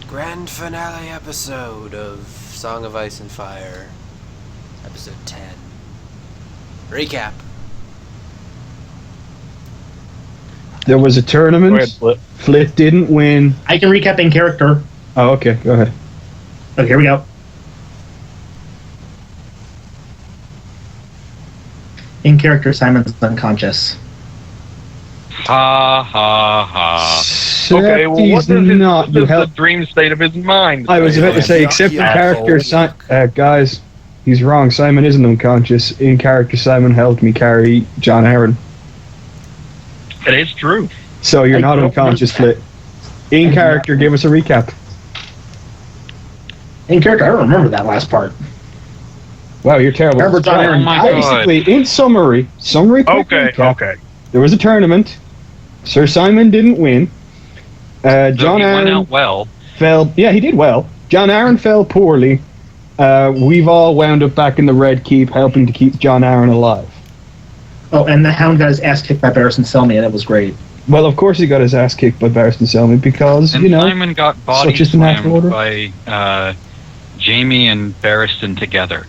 grand finale episode of Song of Ice and Fire, episode 10. Recap. There was a tournament. Go ahead, Flip. Flip didn't win. I can recap in character. Oh, okay. Go ahead. Okay, here we go. In character, Simon's unconscious. Ha ha ha. Except Okay, well, he's not. You the help. dream state of his mind? I was about to say, Yeah, except in yeah, character, guys, he's wrong. Simon isn't unconscious. In character, Simon helped me carry John Aaron. It is true. So you're I not don't unconscious, remember Flip. In character, give us a recap. In character, I don't remember that last part. Wow, you're terrible. Remember John Aaron? Oh my God. Basically, in summary quick Okay, recap. okay. There was a tournament. Sir Simon didn't win. So John he went Aaron out well. fell. Yeah, he did well. John Aaron fell poorly. We've all wound up back in the Red Keep, helping to keep John Aaron alive. Oh, and the Hound got his ass kicked by Barristan Selmy, and it was great. Well, of course he got his ass kicked by Barristan Selmy because, And you know, Simon got body such is the natural slammed order. by Jamie and Barristan together.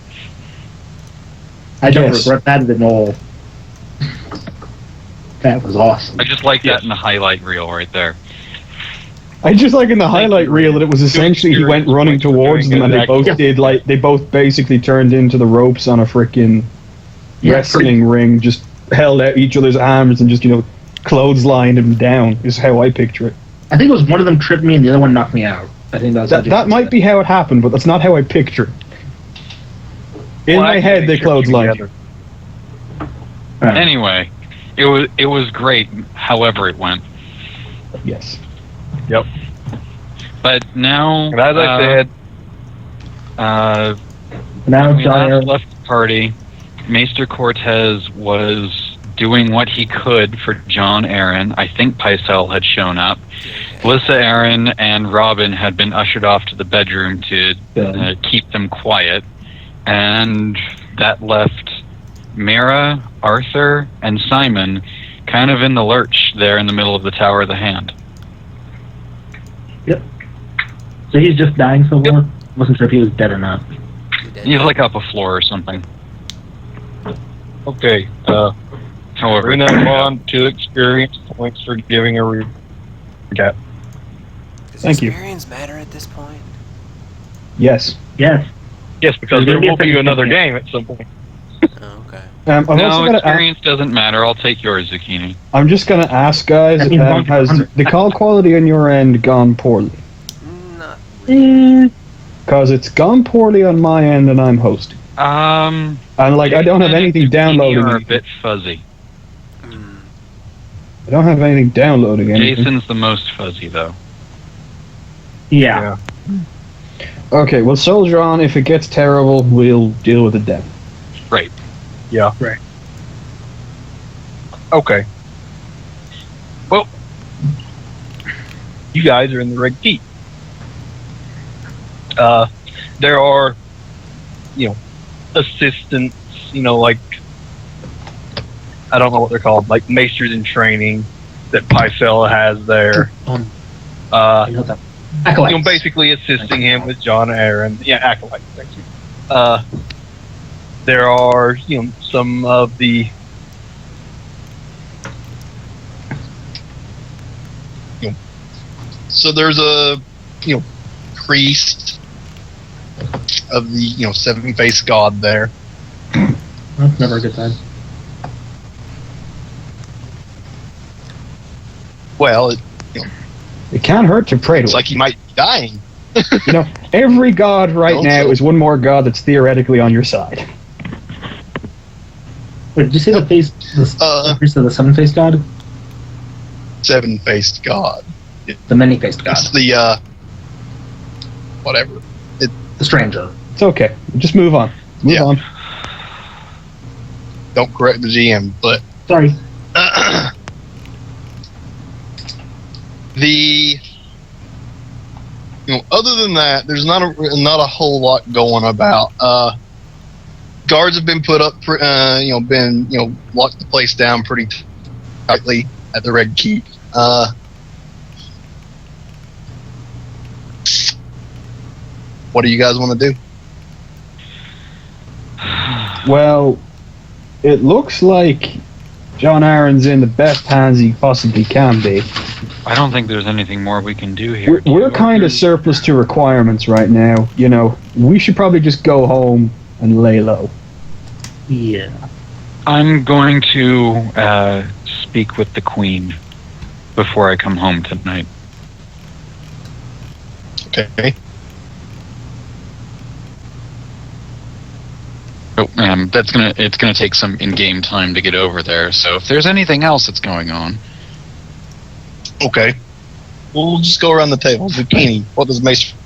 I don't Yes. regret that at all. That was awesome. I just like that in the highlight reel right there. I just like in the highlight reel that it was essentially he went running towards them and they both they both basically turned into the ropes on a freaking wrestling ring, just held out each other's arms and just, you know, clotheslined him down is how I picture it. I think it was one of them tripped me and the other one knocked me out. I think that's That might be how it happened, but that's not how I picture it. In my head, they clotheslined. Anyway, it was great. However, it went. Yes. Yep. But now, And as I said, Now when we John last Aaron. left the party, Maester Cortez was doing what he could for John Aaron. I think Pycelle had shown up. Melissa Aaron and Robin had been ushered off to the bedroom to keep them quiet. And that left Mira, Arthur, and Simon kind of in the lurch there in the middle of the Tower of the Hand. So he's just dying so far? Wasn't sure if he was dead or not. He's like up a floor or something. okay, However, we're going to move on to experience points for giving a recap. Does Thank you. experience matter at this point? Yes. Yes. Yes, because There's there gonna be will a be another second game at some point. Oh, okay. I've also no, got to. experience doesn't matter. I'll take yours, Zucchini. I'm just gonna ask, guys. That means 100. Has the call quality on your end gone poorly? Not Because it's gone poorly on my end, and I'm hosting. And And like, I don't have anything downloading. Are a bit fuzzy. I don't have anything downloading. Anything. Jason's the most fuzzy, though. Yeah. Okay, well, soldier on. If it gets terrible, we'll deal with it then. Right. Yeah. Right. Okay. Well, you guys are in the Red Keep. There are, assistants, like, I don't know what they're called, like maesters in training that Pycelle has there. I know that. Acolytes. Basically assisting him with John Aaron. Yeah, acolytes. Thank you. There are, some of the, So there's a, priest of the, seven-faced god there. That's never a good time. Well, It can't hurt to pray it's to like he might be dying. it. Every god right Also- now is one more god that's theoretically on your side. Wait, did you say the priest of the seven-faced god? Seven-faced god. The many-faced god. It's the, whatever. The stranger. It's okay. Just move on. Move Yeah. on. Don't correct the GM, but Sorry. other than that, there's not a whole lot going about. Guards have been put up, locked the place down pretty tightly at the Red Keep. What do you guys want to do? Well, it looks like John Aaron's in the best hands he possibly can be. I don't think there's anything more we can do here. We're kind of surplus to requirements right now. You know, we should probably just go home and lay low. Yeah. I'm going to speak with the Queen before I come home tonight. Okay. Oh, it's gonna take some in-game time to get over there. So if there's anything else that's going on, Okay. We'll just go around the table. Zucchini, what does Maester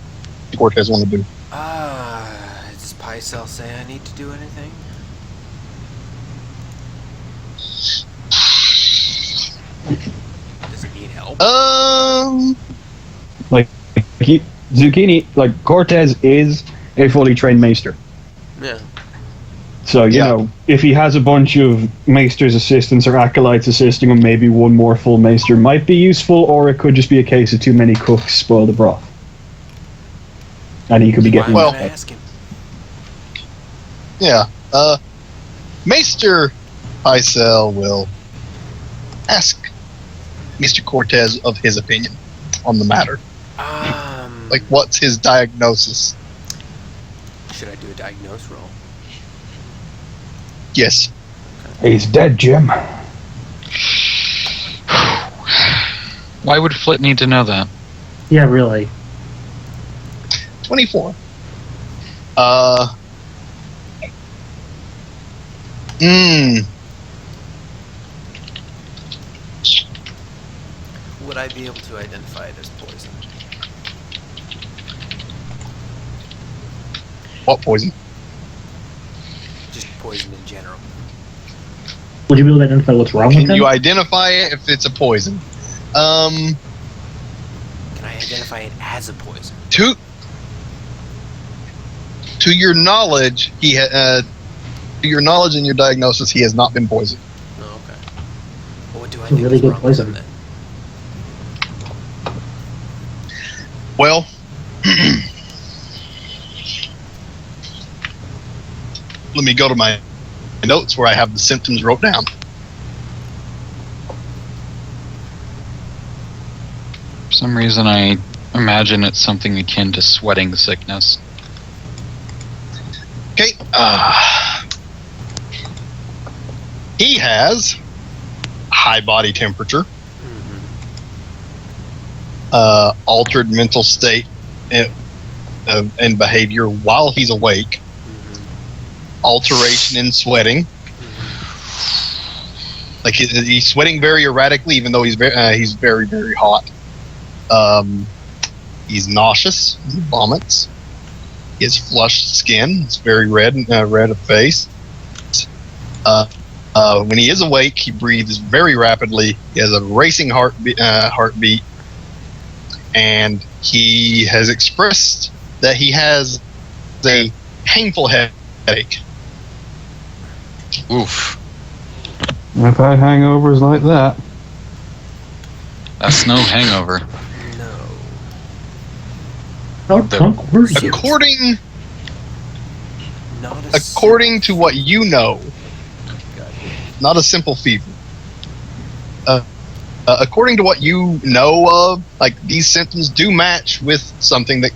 Cortez want to do? Does Pycelle say I need to do anything? Does it need help? Zucchini, like, Cortez is a fully trained maester. Yeah. So, you Yeah. know, if he has a bunch of maester's assistants or acolytes assisting him, maybe one more full maester might be useful, or it could just be a case of too many cooks spoil the broth. And he could be getting... Well- Why would I ask him? Yeah. Maester Pycelle will ask Mr. Cortez of his opinion on the matter. Like, what's his diagnosis? Should I do a diagnose roll? Yes. He's dead, Jim. why would Flit need to know that? Yeah, really. 24. Would I be able to identify it as poison? What poison? Just poison in general. Would you be able to identify what's wrong with Can him? you identify it if it's a poison? Can I identify it as a poison? To your knowledge, to your knowledge and your diagnosis, he has not been poisoned. Oh, okay. Well, what do I It's a think really is good wrong with poison. him then? Well, let me go to my notes where I have the symptoms wrote down. For some reason, I imagine it's something akin to sweating sickness. Okay. He has high body temperature, altered mental state and behavior while he's awake, alteration in sweating. Like he's sweating very erratically, even though he's very, very hot. He's nauseous. He vomits. He has flushed skin. It's very red of face. When he is awake, he breathes very rapidly. He has a racing heartbeat, and he has expressed that he has a painful headache. Oof. I've had hangovers like that. That's no hangover. No. How drunk were you? According to what you know, not a simple fever. According to what you know of, like these symptoms do match with something that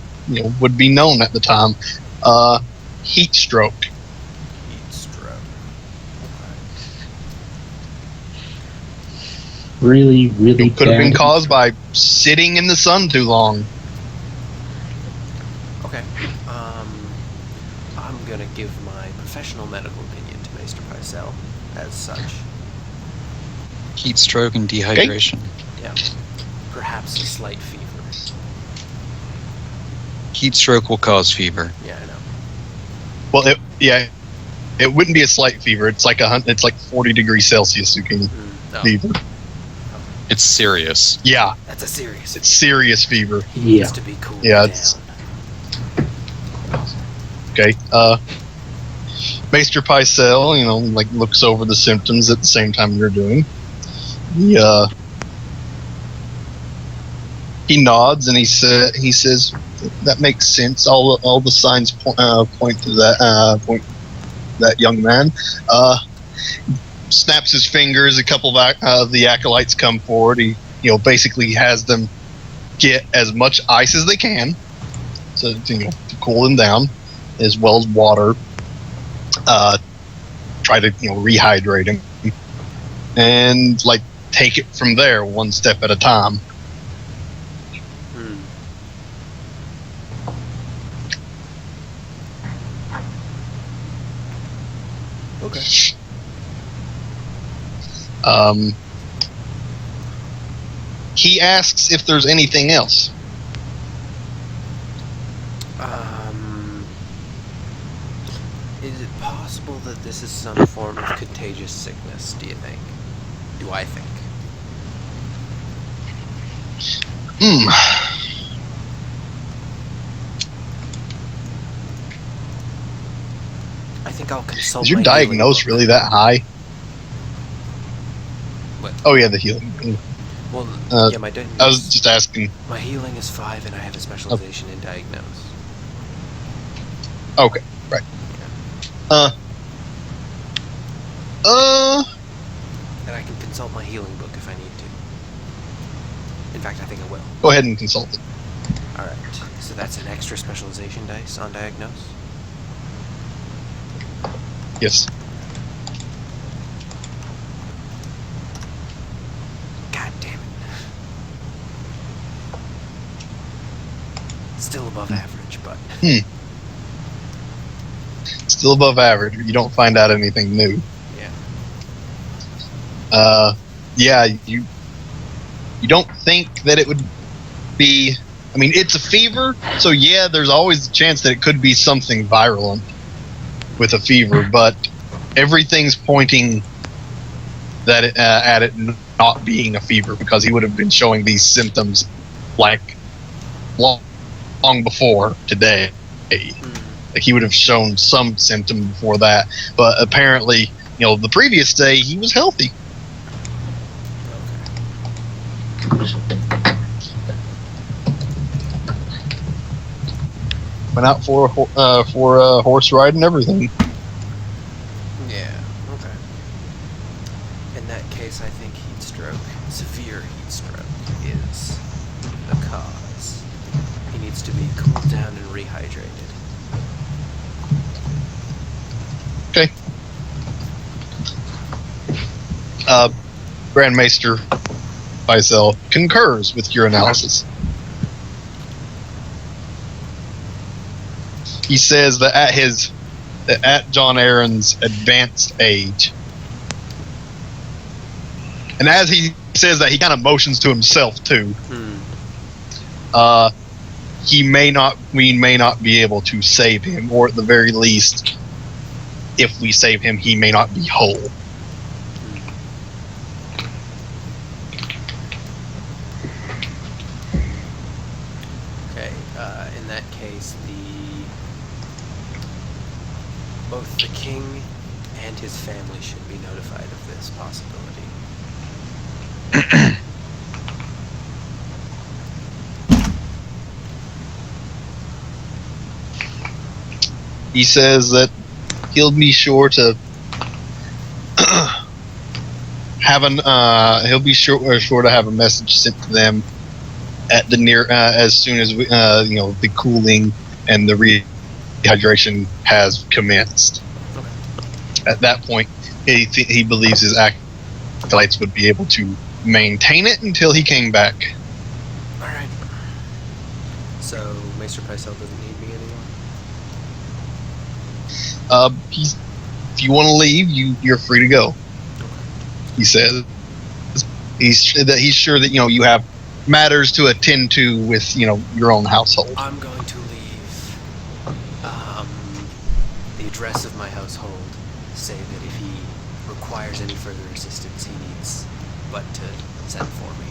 would be known at the time. Heat stroke. Heat stroke. Really, really It could have been bad. caused by sitting in the sun too long. Okay. I'm gonna give my professional medical opinion to Maester Pycelle as such. Heat stroke and dehydration. Yeah. Perhaps a slight fever. Heat stroke will cause fever. Yeah, I know. Well, it wouldn't be a slight fever. It's like 40 degrees Celsius No, fever. It's serious. Yeah, that's a serious. it's serious fever. Yeah. Needs to be cooled Yeah, down. it's- Okay. Maester Pycelle, looks over the symptoms at the same time you're doing. He nods and he says, that makes sense. All the signs point to that young man. Snaps his fingers. A couple of the acolytes come forward. He basically has them get as much ice as they can, so to cool them down, as well as water. Try to rehydrate him, and take it from there, one step at a time. Okay. He asks if there's anything else. Is it possible that this is some form of contagious sickness, do you think? Do I think? I think I'll consult Is your my diagnosis healing book. really that high? What? Oh yeah, the healing. Well, yeah, my I was just asking. my healing is 5 and I have a specialization in diagnose. Okay, right. And I can consult my healing book if I need to. In fact, I think I will. Go ahead and consult it. Alright, so that's an extra specialization dice on diagnose? Yes. God damn it. Still above average, but... Still above average. You don't find out anything new. Yeah. Yeah, you don't think that it would be... I mean, it's a fever, so yeah, there's always a chance that it could be something virulent with a fever, but everything's pointing that at it not being a fever, because he would have been showing these symptoms long before today. Like he would have shown some symptom before that, but apparently, the previous day he was healthy. Went out for a horse ride and everything. Yeah, okay. In that case, I think heat stroke, severe heat stroke, is the cause. He needs to be cooled down and rehydrated. Okay. Grand Maester Faisal concurs with your analysis. He says that at John Aaron's advanced age, and as he says that, he kind of motions to himself too. We may not be able to save him, or at the very least, if we save him, he may not be whole. Okay, in that case, both the king and his family should be notified of this possibility. He says that he'll be sure to he'll be sure to have a message sent to them at the as soon as the cooling and the rehydration has commenced. Okay. At that point, he believes his acolytes would be able to maintain it until he came back. All right. So Maester Pycelle doesn't need me anymore. If you want to leave, you're free to go. He says he's sure that you have matters to attend to with your own household. I'm going to leave the address of my household. Say that if he requires any further assistance, he needs but to send for me.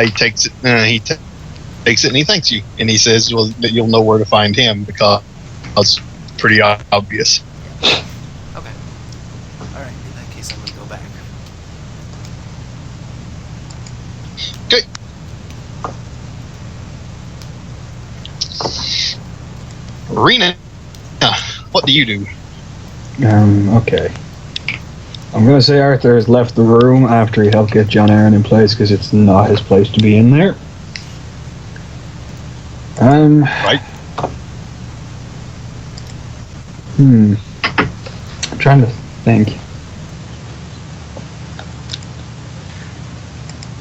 He takes it. Takes it and he thanks you, and he says that you'll know where to find him because it's pretty obvious. Okay. All right. In that case, I'm gonna go back. Okay. Rena, what do you do? Okay. I'm gonna say Arthur has left the room after he helped get John Aaron in place because it's not his place to be in there. Right. I'm trying to think.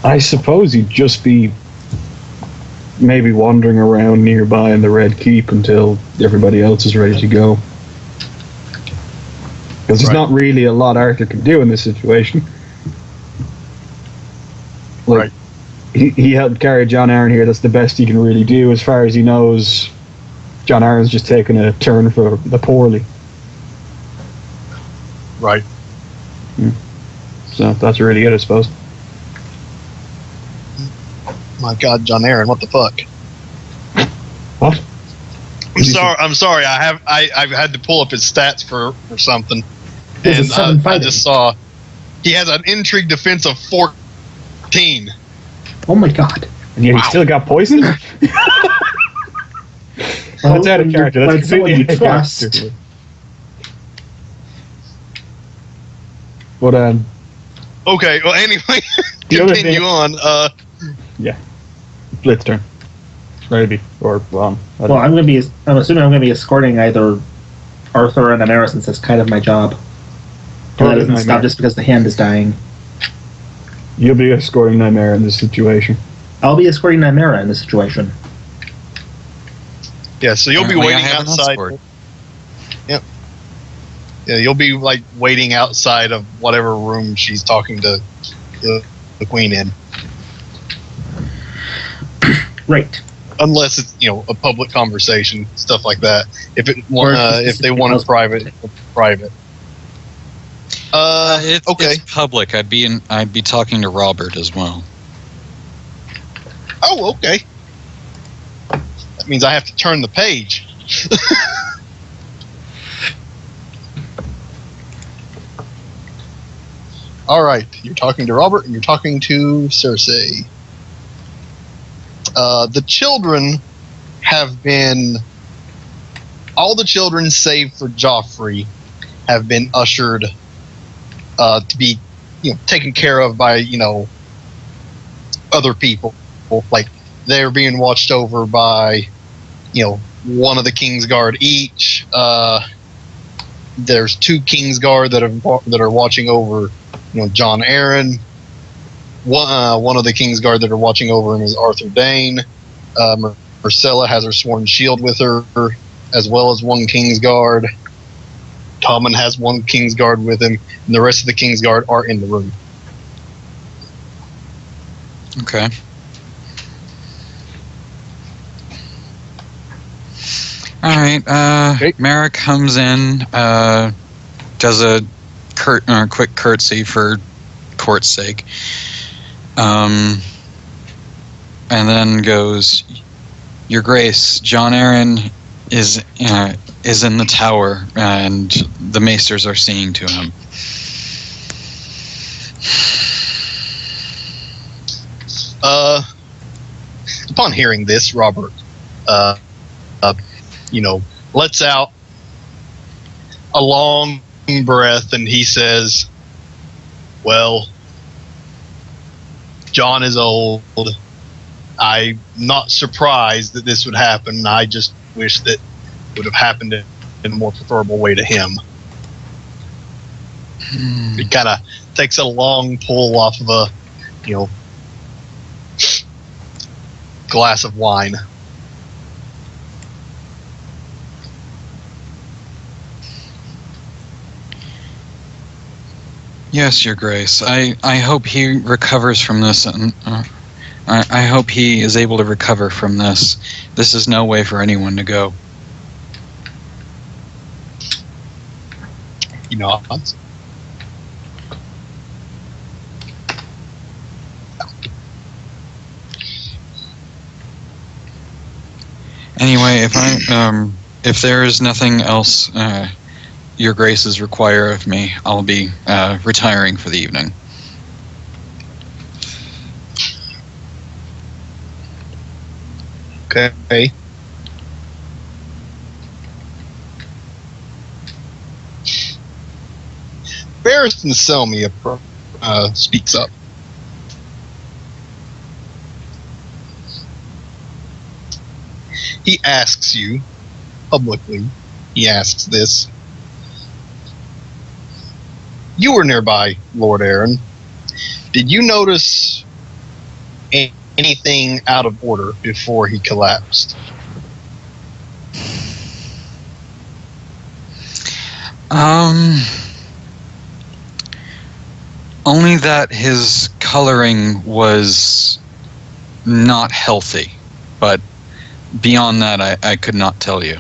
I suppose he'd just be maybe wandering around nearby in the Red Keep until everybody else is ready to go. Because there's not really a lot Arthur can do in this situation. Like, he helped carry John Aaron here. That's the best he can really do. As far as he knows, John Aaron's just taking a turn for the poorly. Right. So that's really it, I suppose. My God, John Aaron, what the fuck? What? I'm sorry. I've had to pull up his stats for something, This is and 7 I fighting. just saw he has an intrigue defense of 14. Oh my god. And yet he still got poisoned? That's out of character. That's someone you completely out of trust. character. But Okay. Well, anyway, The other continue thing- on. Blitz turn. Maybe. Or wrong. I don't Well, I'm assuming I'm gonna be escorting either Arthur and Amara since that's kind of my job. And that doesn't stop just because the hand is dying. You'll be escorting Nightmare in this situation. I'll be escorting Nymera in this situation. Yeah. So you'll be Apparently I waiting have an outside. escort. Yep. Yeah, you'll be like waiting outside of whatever room she's talking to the queen in, Right. unless it's a public conversation, stuff like that. If Or if they want it private, private. It's, Okay. it's public. I'd be talking to Robert as well. Oh, okay. That means I have to turn the page. All right, you're talking to Robert and you're talking to Cersei. The children have been. All the children, save for Joffrey, have been ushered to be, taken care of by, other people. Like they're being watched over by, one of the Kingsguard each. There's 2 Kingsguard that are watching over, John Aaron. One of the Kingsguard that are watching over him is Arthur Dane. Marcella has her sworn shield with her, as well as 1 Kingsguard. Tommen has 1 Kingsguard with him, and the rest of the Kingsguard are in the room. Okay. All right. Okay. Mara comes in, does a quick curtsy for court's sake, and then goes, "Your Grace, John Aaron is in the tower, and the maesters are seeing to him." Upon hearing this, Robert, lets out a long breath, and he says, "Well, John is old. I'm not surprised that this would happen. I just wish that it would have happened in a more preferable way to him." He kind of takes a long pull off of a, glass of wine. Yes, Your Grace. I hope he recovers from this, and I hope he is able to recover from this. This is no way for anyone to go. Hans? Anyway, if there is nothing else Your Graces require of me, I'll be retiring for the evening. Okay. Barristan Selmy speaks up. He asks you, publicly, he asks this. You were nearby, Lord Aaron. Did you notice anything out of order before he collapsed? Only that his coloring was not healthy, but beyond that, I could not tell you.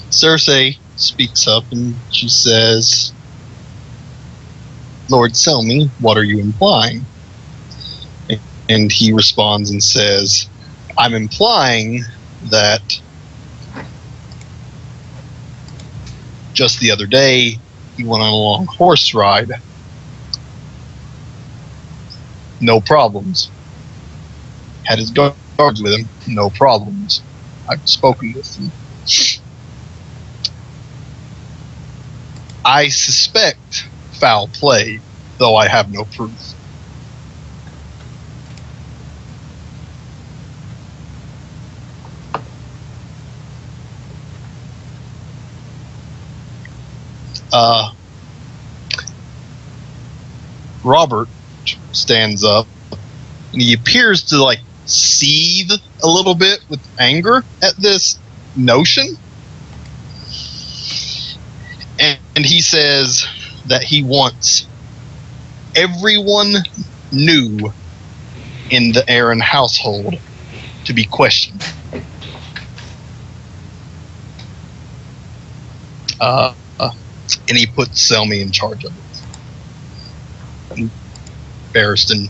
Cersei speaks up and she says, Lord Selmy, what are you implying? And he responds and says, I'm implying that just the other day he went on a long horse ride. No problems. Had his guards with him. No problems. I've spoken with them. I suspect foul play, though I have no proof. Robert stands up and he appears to like seethe a little bit with anger at this notion. And he says that he wants everyone new in the Aaron household to be questioned. And he puts Selmy in charge of it. And Barristan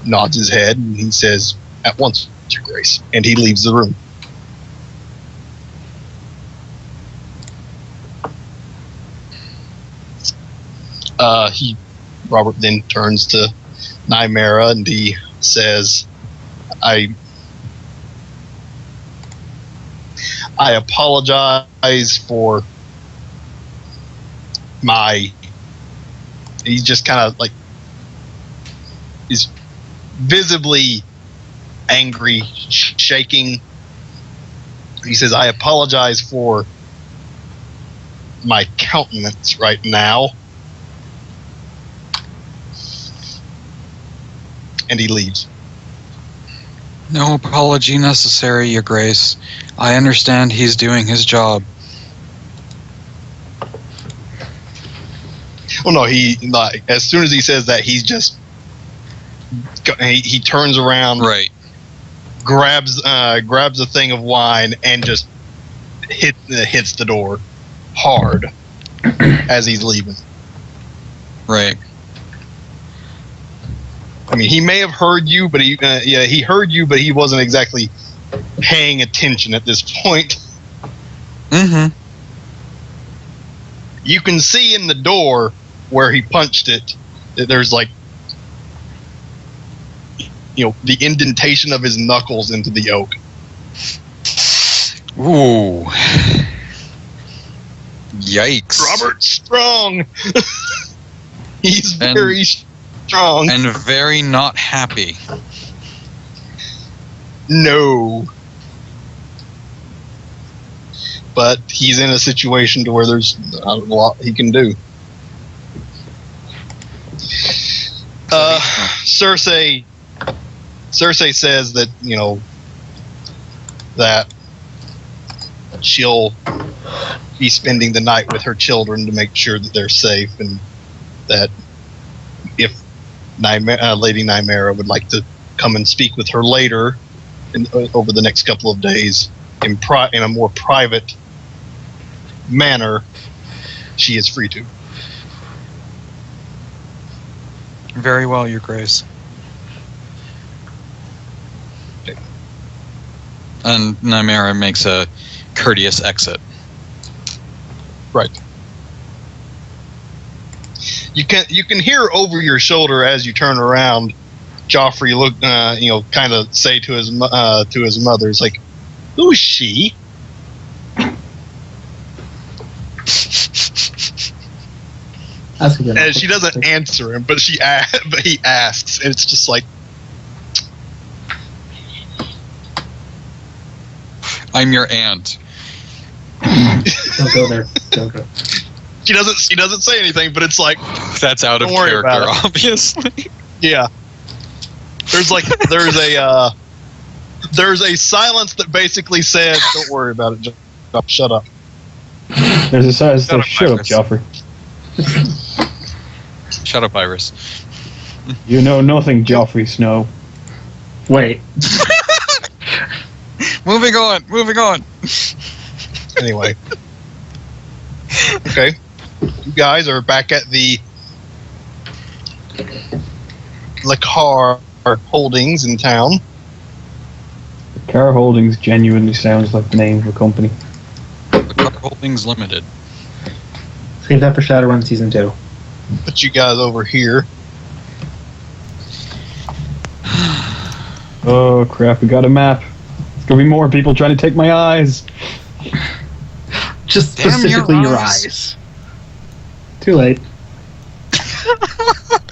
nods his head and he says, at once, Your Grace. And he leaves the room. Robert then turns to Nymeria and he says, I apologize for he's just kind of like, he's visibly angry, shaking. He says, I apologize for my countenance right now. And he leaves. No apology necessary, Your Grace. I understand he's doing his job. Oh no, as soon as he says that, he's just he turns around, right, grabs a thing of wine and just hits the door hard as he's leaving. Right. I mean, he may have heard you, but he heard you, but he wasn't exactly paying attention at this point. Mm-hmm. You can see in the door where he punched it that there's like, the indentation of his knuckles into the oak. Ooh. Yikes. Robert Strong. He's very strong. And very not happy. No. But he's in a situation to where there's a lot he can do. Cersei says that, that she'll be spending the night with her children to make sure that they're safe, and that if Lady Nymeria would like to come and speak with her later over the next couple of days in a more private manner she is free to. Very well, Your Grace. And Nymeria makes a courteous exit. Right. You can hear over your shoulder as you turn around, Joffrey look, kind of say to his mother, "It's like, who's she?" That's a good And she doesn't answer him, but he asks, and it's just like, I'm your aunt. Don't go there. Don't go. she doesn't say anything, but it's like, That's out of Don't worry character, about obviously. yeah. There's a silence that basically says, "Don't worry about it. Just shut up." There's a size Shut that up, shut up, Iris. Joffrey. Shut up, Iris. You know nothing, Joffrey Snow. Wait. Moving on. Anyway. Okay. You guys are back at the Lakar Holdings in town. Car Holdings genuinely sounds like the name of a company. The Car Holdings Limited. Save that for Shadowrun Season 2. Put you guys over here. Oh crap, we got a map. There's gonna be more people trying to take my eyes. Just Damn specifically your your eyes. eyes. Too late.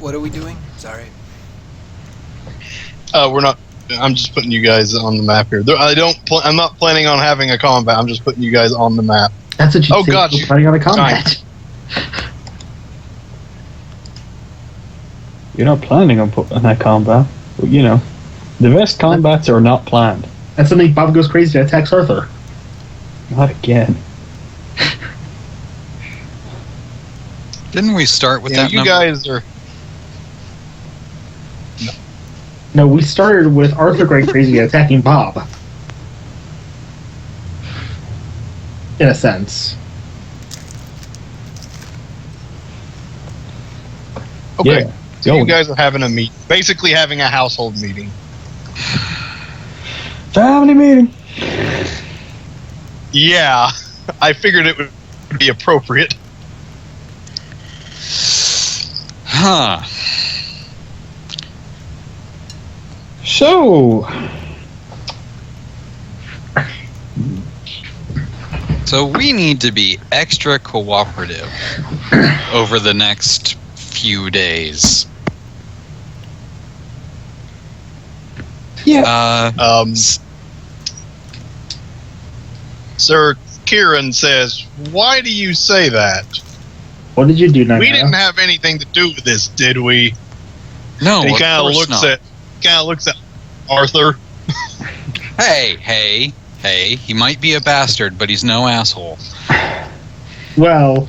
What are we doing? Sorry. We're not. I'm just putting you guys on the map here. I'm not planning on having a combat. I'm just putting you guys on the map. That's what you Oh, say God, when fighting on a combat. You're not planning on putting that combat, but you know, the best combats are not planned. That's something Bob goes crazy and attacks Arthur. Not again. Didn't we start with Yeah, that you number? guys are. No, we started with Arthur going crazy and attacking Bob. In a sense. Okay. Yeah, So you going. guys are having a meet, basically having a household meeting. Family meeting. Yeah, I figured it would be appropriate. Huh. So we need to be extra cooperative over the next few days. Yeah. Sir Kieran says, "Why do you say that? What did you do, Nightmare? We didn't have anything to do with this, did we?" No, And he of kind of course looks not. at Arthur. Hey, he might be a bastard, but he's no asshole. Well,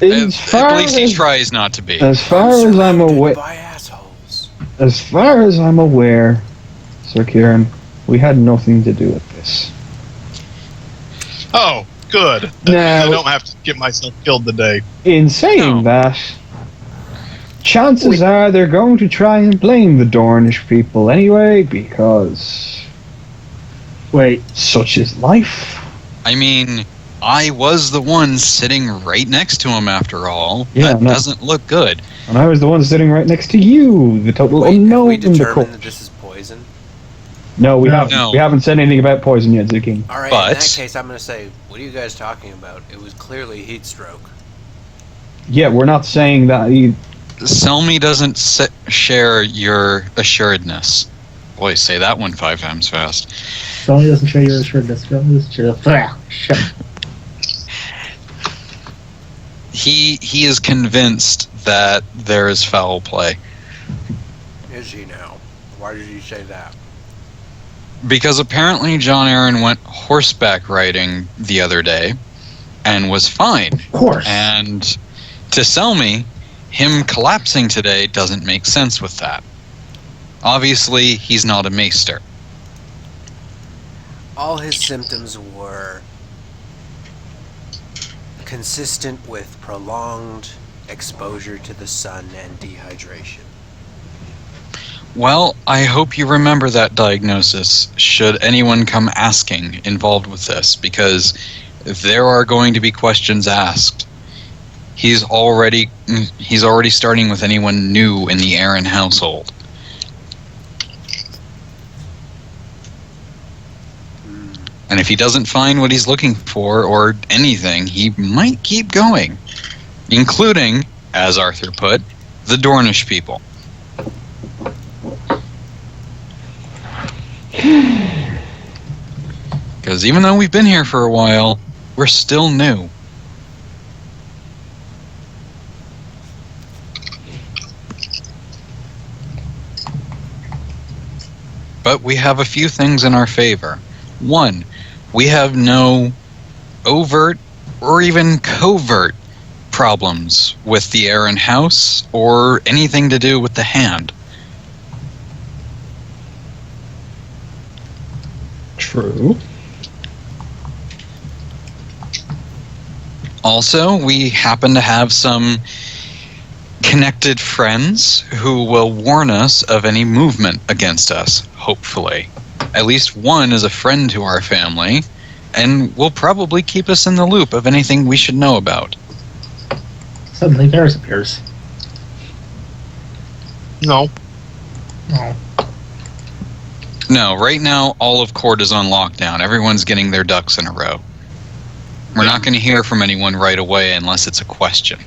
At least he tries not to be. As far as I'm surrounded aware, by assholes. Sir Kieran, we had nothing to do with this. Oh, good. Now- I don't have to get myself killed today. In saying No. that, chances are they're going to try and blame the Dornish people anyway, because wait. such is life. I mean, I was the one sitting right next to him after all. Yeah, that no. doesn't look good. And I was the one sitting right next to you, the total Wait, have unknown we in the determined court. that this is poison? No, we No. haven't. No. We haven't said anything about poison yet, Zuki. All right. But- In that case, I'm going to say, what are you guys talking about? It was clearly heat stroke. Yeah, we're not saying that. Selmy doesn't share your assuredness. Boy, say that one 5 times fast. Sony doesn't show your assuredness. Shut. He is convinced that there is foul play. Is he now? Why did you say that? Because apparently John Aaron went horseback riding the other day and was fine. Of course. And to Selmy, him collapsing today doesn't make sense with that. Obviously, he's not a maester. All his symptoms were consistent with prolonged exposure to the sun and dehydration. Well, I hope you remember that diagnosis should anyone come asking involved with this, because there are going to be questions asked. He's already starting with anyone new in the Aaron household. And if he doesn't find what he's looking for or anything, he might keep going, including, as Arthur put, the Dornish people. Because even though we've been here for a while, we're still new. But we have a few things in our favor. One, we have no overt or even covert problems with the Aaron house or anything to do with the Hand. True. Also, we happen to have some connected friends who will warn us of any movement against us, hopefully. At least one is a friend to our family, and will probably keep us in the loop of anything we should know about. Suddenly Varys appears. No. Oh. No, right now all of court is on lockdown. Everyone's getting their ducks in a row. We're not going to hear from anyone right away unless it's a question.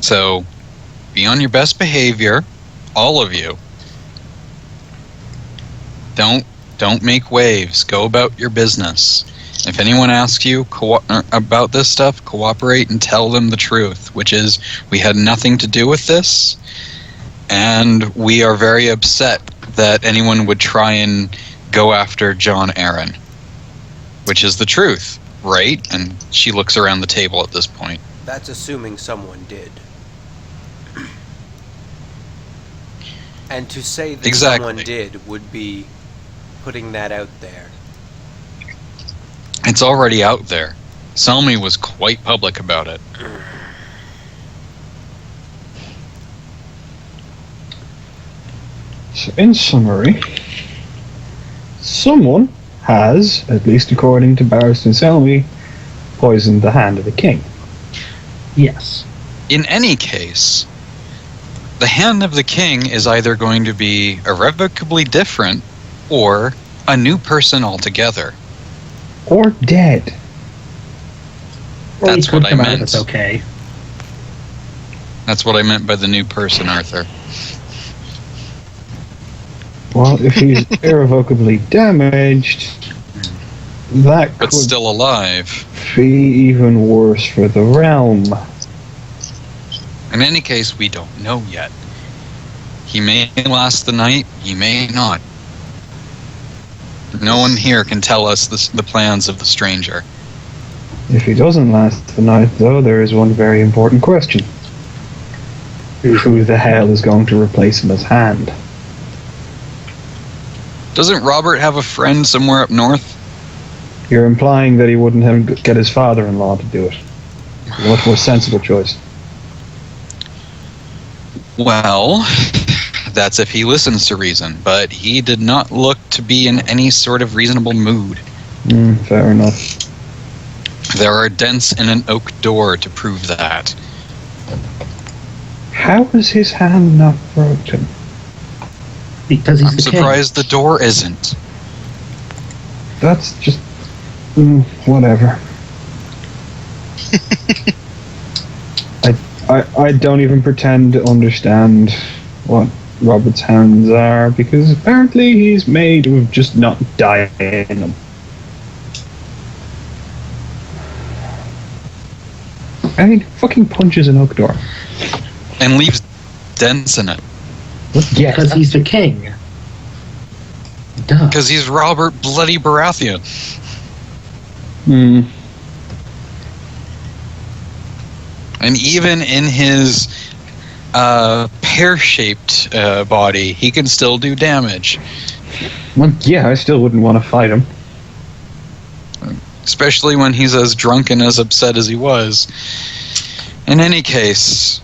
So, be on your best behavior, all of you. Don't make waves. Go about your business. If anyone asks you about this stuff, cooperate and tell them the truth, which is we had nothing to do with this, and we are very upset that anyone would try and go after Jon Arryn, which is the truth, right? And she looks around the table at this point. That's assuming someone did. And to say that someone did would be putting that out there. It's already out there. Selmy was quite public about it. So, in summary, someone has, at least according to Barristan Selmy, poisoned the Hand of the King. Yes. In any case, the Hand of the King is either going to be irrevocably different or a new person altogether. Or dead. Or That's he could what I come out meant. if it's okay. That's what I meant by the new person, Arthur. Well, if he's irrevocably damaged, that But could still alive. be even worse for the realm. In any case, we don't know yet. He may last the night, he may not. No one here can tell us the plans of the stranger. If he doesn't last the night, though, there is one very important question. Who the hell is going to replace him as Hand? Doesn't Robert have a friend somewhere up north? You're implying that he wouldn't get his father-in-law to do it. A much more sensible choice. Well, that's if he listens to reason, but he did not look to be in any sort of reasonable mood. Fair enough. There are dents in an oak door to prove that. How is his hand not broken? Because he's I'm the king. surprised the door isn't. That's just... whatever. I don't even pretend to understand what Robert's hands are, because apparently he's made of just not dying them. I mean, fucking punches an oak door. And leaves dents in it. Yeah, Because he's the king. Duh. Because he's Robert Bloody Baratheon. And even in his pear-shaped body, he can still do damage. Well, yeah, I still wouldn't want to fight him. Especially when he's as drunk and as upset as he was. In any case,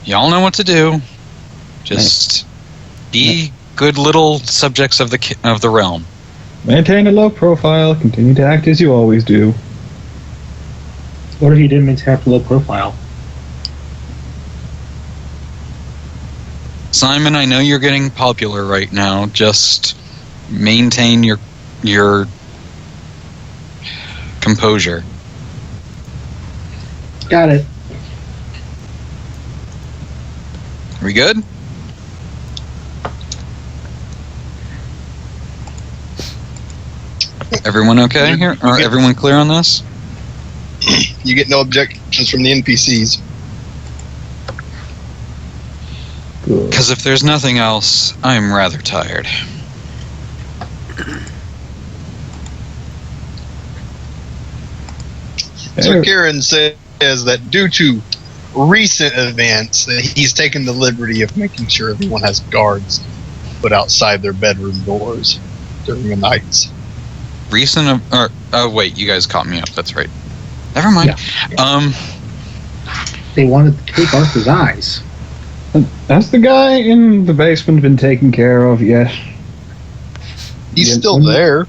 y'all know what to do. Just be good little subjects of the realm. Maintain a low profile. Continue to act as you always do. What if you didn't maintain a low profile? Simon, I know you're getting popular right now. Just maintain your composure. Got it. We good? Everyone okay here? Or everyone clear on this? You get no objections from the NPCs. Because if there's nothing else, I'm rather tired. So Kieran says that due to recent events, that he's taken the liberty of making sure everyone has guards put outside their bedroom doors during the nights. Wait, you guys caught me up. That's right. Never mind. Yeah. They wanted to take Arthur's eyes. Has the guy in the basement been taken care of yet? He's still there.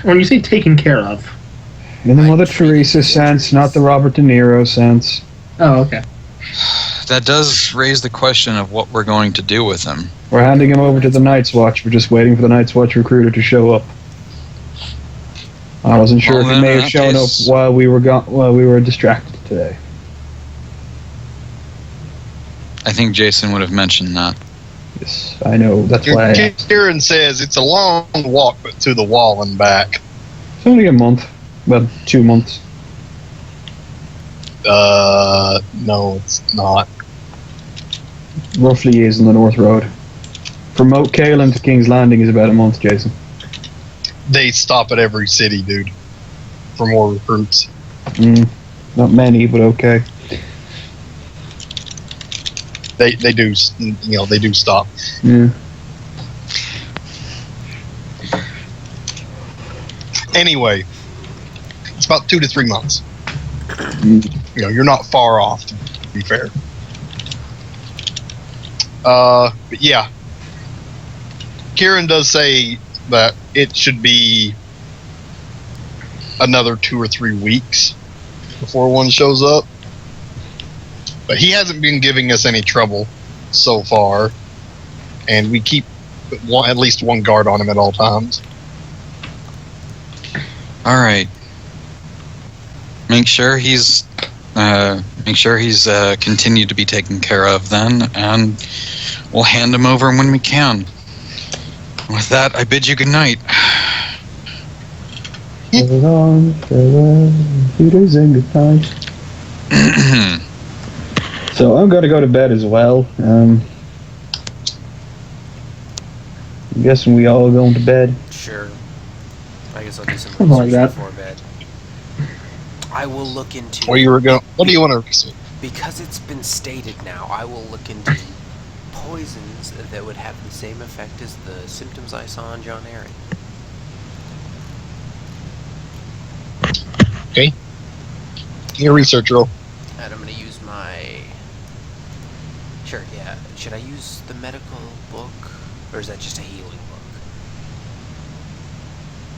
When you say taken care of. In the Mother Teresa sense, not the Robert De Niro sense. Oh, okay. That does raise the question of what we're going to do with him. We're handing him over to the Night's Watch. We're just waiting for the Night's Watch recruiter to show up. I wasn't sure if he may have shown up while we were distracted today. I think Jason would have mentioned that. Yes, I know. That's why I asked. Kieran says it's a long walk but to the wall and back. It's only a month. Well, 2 months. No, it's not. Roughly is on the North Road. From Moat Caelan to King's Landing is about a month, Jason. They stop at every city, dude, for more recruits. Not many, but okay. They do, they do stop. Yeah. Anyway, it's about 2 to 3 months. You're not far off, to be fair. But yeah, Kieran does say that it should be another 2 or 3 weeks before one shows up. But he hasn't been giving us any trouble so far, and we keep at least one guard on him at all times. All right. Make sure he's continued to be taken care of then, and we'll hand him over when we can. With that, I bid you good night. Farewell, Peters, and good night. So I'm going to go to bed as well. I'm guessing we all going to bed. Sure. I guess I'll do some Something like research that. before bed. I will look into... What do you want to research? Because it's been stated now, I will look into poisons that would have the same effect as the symptoms I saw on John Aaron. Okay. Give me a research roll. And I'm going to use my... Sure, yeah. Should I use the medical book? Or is that just a healing book?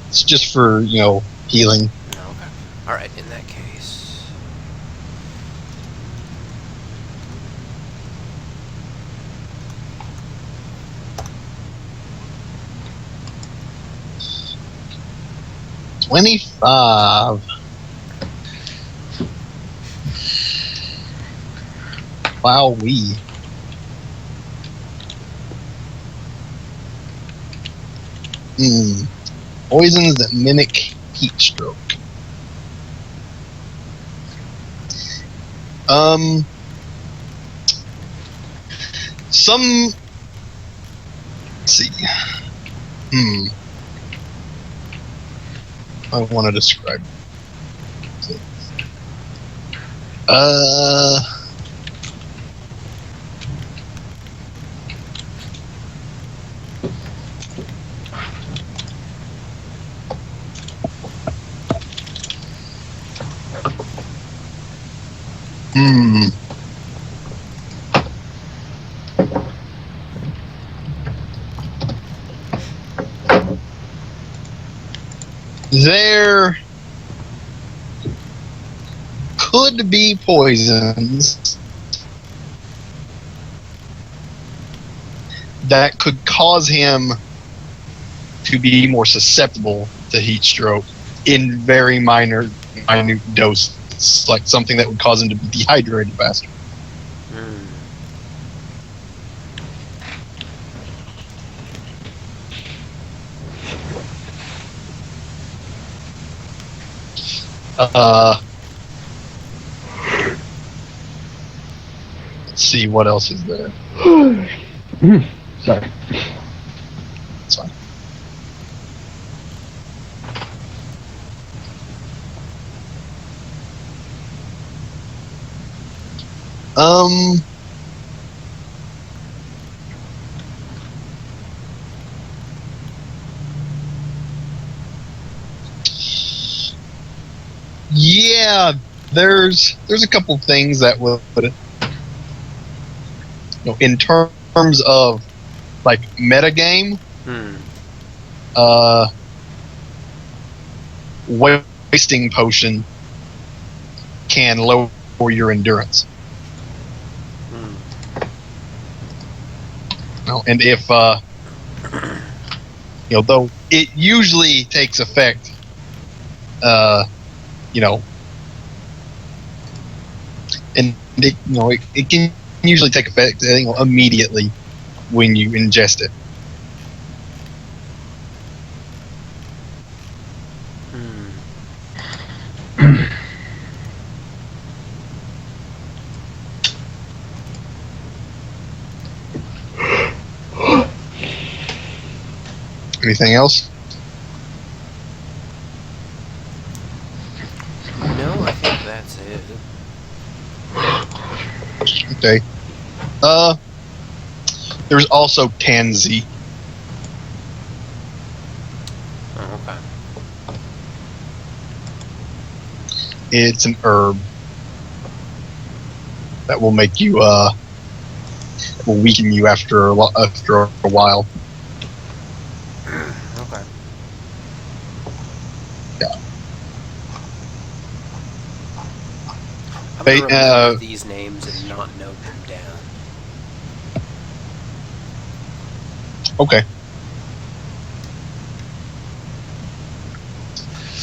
It's just for, healing. No, okay. Alright, in that case... $25. Wowee. Poisons that mimic heat stroke. Let's see. I want to describe. Hmm. There could be poisons that could cause him to be more susceptible to heat stroke in very minute doses, like something that would cause him to be dehydrated faster. Hmm. Let's see what else is there. Sorry. It's fine. Yeah, there's a couple things that would, in terms of like metagame, Hmm. wasting potion can lower your endurance. Hmm. And if though it usually takes effect, and it can usually take effect immediately when you ingest it. Hmm. Anything else? No, I think that's it. Okay. There's also tansy. Oh, okay. It's an herb that will make you will weaken you after a while. Okay. Yeah. I'm Hey, gonna remember these names and not note them down. Okay.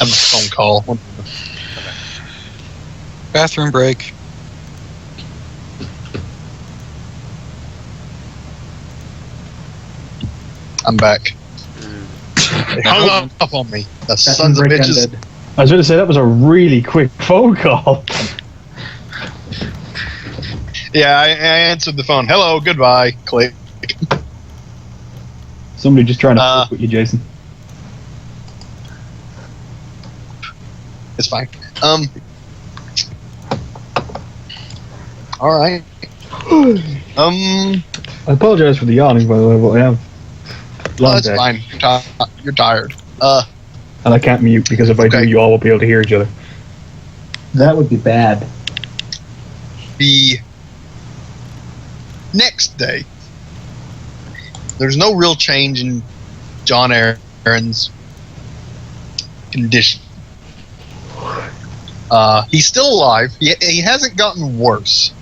I have a phone call. Bathroom break. I'm back. Hmm. They hung up on me. The sons of break bitches. ended. I was going to say that was a really quick phone call. Yeah, I answered the phone. Hello, goodbye. Click. Somebody just trying to fuck with you, Jason. It's fine. All right. I apologize for the yawning, by the way, but I have long That's day, fine. You're tired. and I can't mute because if I do, Okay. you all won't be able to hear each other. That would be bad. The next day, there's no real change in John Aaron's condition. He's still alive. He hasn't gotten worse.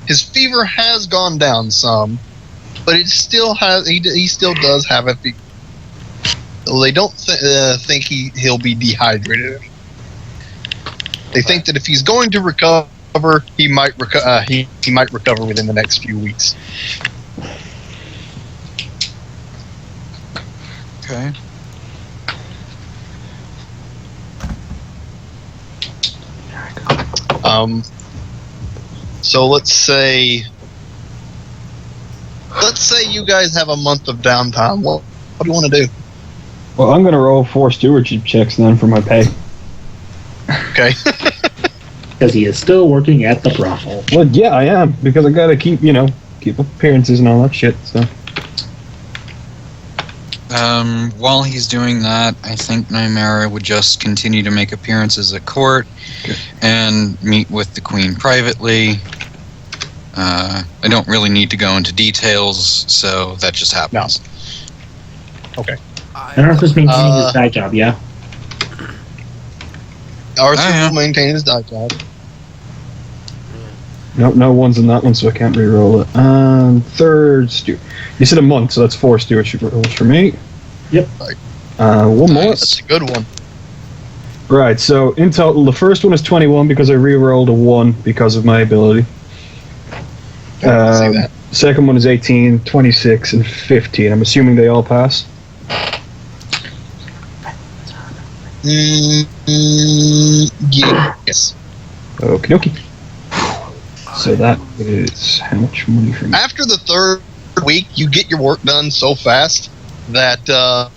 His fever has gone down some, but it still has. He still does have a fever. They don't think he'll be dehydrated. They think that if he's going to recover, he might recover within the next few weeks. Okay. So let's say you guys have a month of downtime. What do you want to do? Well, I'm going to roll 4 stewardship checks then for my pay. Okay. Because he is still working at the brothel. Well, yeah, I am, because I got to keep up appearances and all that shit, so. While he's doing that, I think Nymera would just continue to make appearances at court and meet with the Queen privately. I don't really need to go into details, so that just happens. Okay. And Arthur's maintaining his die job, yeah? Arthur will maintain his die job. Nope, no one's in that one, so I can't re-roll it. Third Stuart. You said a month, so that's 4 stewardship rolls for me. Yep. One more. That's a good one. Right, so in total, the first one is 21 because I re-rolled a 1 because of my ability. See that. Second one is 18, 26, and 15. I'm assuming they all pass. Yes. Okie dokie. So that is how much money for me? After the third week, you get your work done so fast that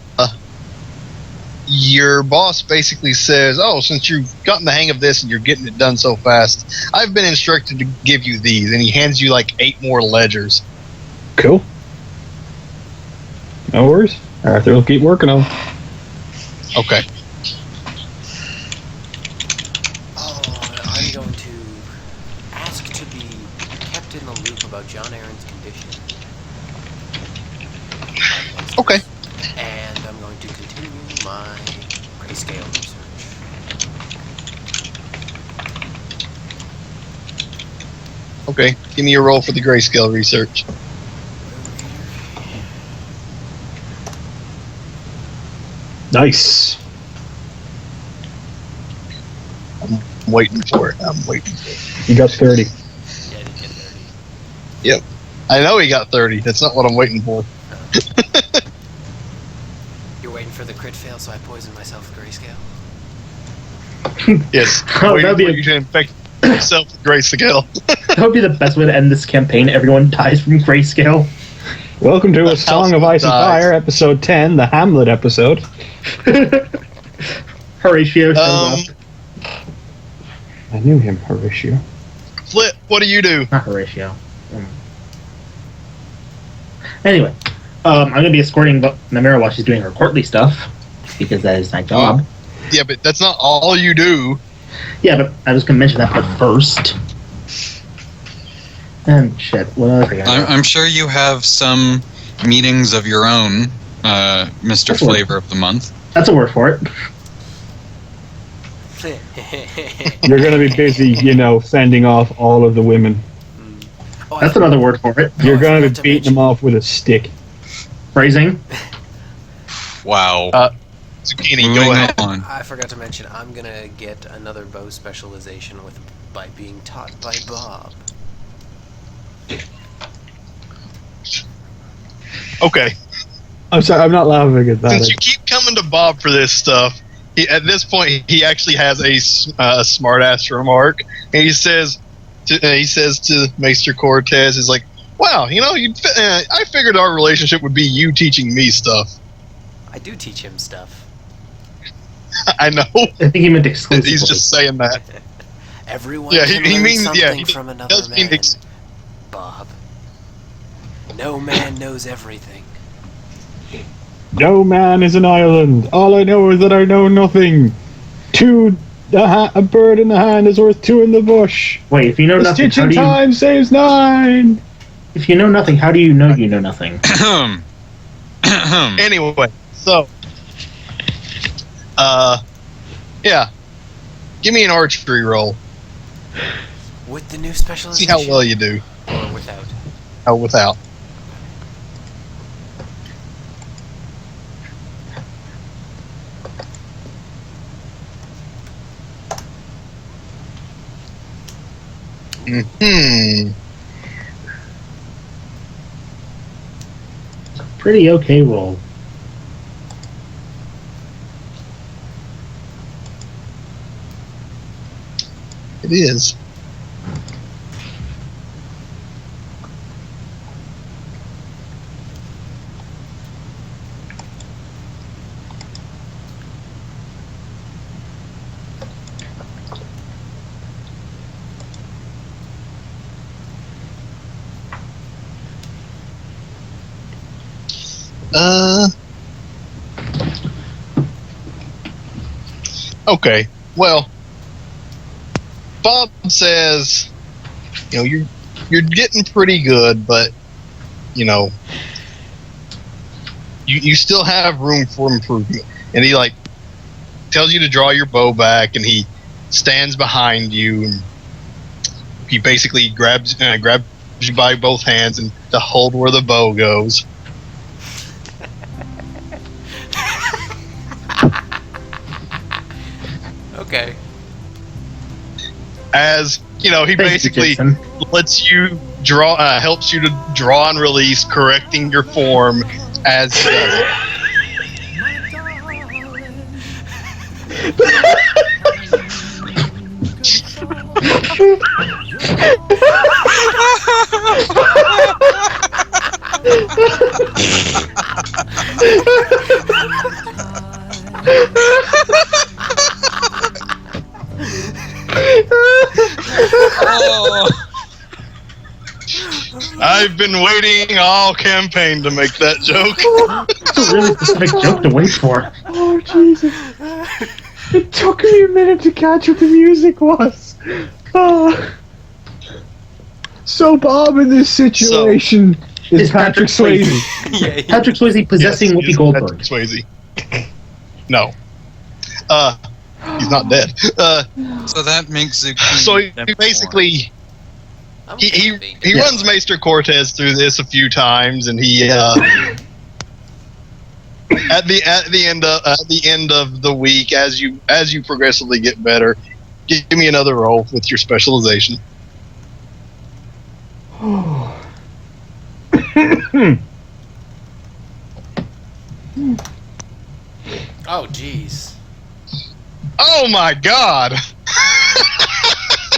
your boss basically says, "Oh, since you've gotten the hang of this and you're getting it done so fast, I've been instructed to give you these." And he hands you like 8 more ledgers. Cool. No worries. Arthur will keep working on them. Okay. I'm going to ask to be kept in the loop about John Aaron's condition. Okay. And I'm going to continue my grayscale research. Okay. Give me a roll for the grayscale research. Nice. I'm waiting for it. You got 30. Yeah, I didn't get 30. Yep. I know he got 30. That's not what I'm waiting for. You're waiting for the crit fail, so I poison myself with grayscale? Yes. Oh, Waiting that'd be for a- you to infect yourself with grayscale. That would be the best way to end this campaign. Everyone dies from grayscale. Welcome to The A Song house of Ice and dies. Fire, episode 10, the Hamlet episode. Horatio shows up. I knew him, Horatio. Flip, what do you do? Not Horatio. Anyway, I'm going to be escorting Nymera while she's doing her courtly stuff, because that is my job. Yeah, but that's not all you do. Yeah, but I was going to mention that part first. And shit, what else I got? I'm sure you have some meetings of your own, Mr. That's what- Flavor of the Month. That's a word for it. You're going to be busy, fending off all of the women. Oh, That's another word for it. You're I going to forgot be to beating them off with a stick. Phrasing. Wow. Zucchini, Moving go ahead. on. I forgot to mention, I'm gonna get another bow specialization by being taught by Bob. Okay. I'm sorry, I'm not laughing at that. Since you keep coming to Bob for this stuff, at this point he actually has a smart-ass remark, and he says to Maester Cortez, "Is like, wow, I figured our relationship would be you teaching me stuff." I do teach him stuff. I know. I think he meant exclusively. He's just saying that. Everyone Yeah, can he learn means- yeah, something he from another does mean man, Bob. No man knows everything. No man is an island. All I know is that I know nothing. A bird in the hand is worth 2 in the bush. Wait, if you know The nothing, how stitching do you... time saves 9. If you know nothing, how do you know you know nothing? Anyway, so, yeah, give me an archery roll. With the new See specialization. how well you do. Or without. Oh, without. Hmm. Pretty okay roll. It is. Okay, well, Bob says, you're getting pretty good, but you still have room for improvement. And he tells you to draw your bow back, and he stands behind you, and he basically grabs you by both hands and to hold where the bow goes. Okay. As he basically lets you draw, helps you to draw and release, correcting your form as he does it. I've been waiting all campaign to make that joke. It's a really specific joke to wait for. Oh, Jesus. It took me a minute to catch what the music was. Oh. So Bob in this situation is Patrick Swayze. Yeah. Patrick Swayze possessing Whoopi Yes, Goldberg. Patrick Swayze. No. He's not dead. So that makes Zucchini. So he basically he runs Maester Cortez through this a few times, and he at the end of the week, as you progressively get better, give me another roll with your specialization. Oh, jeez. Oh my God!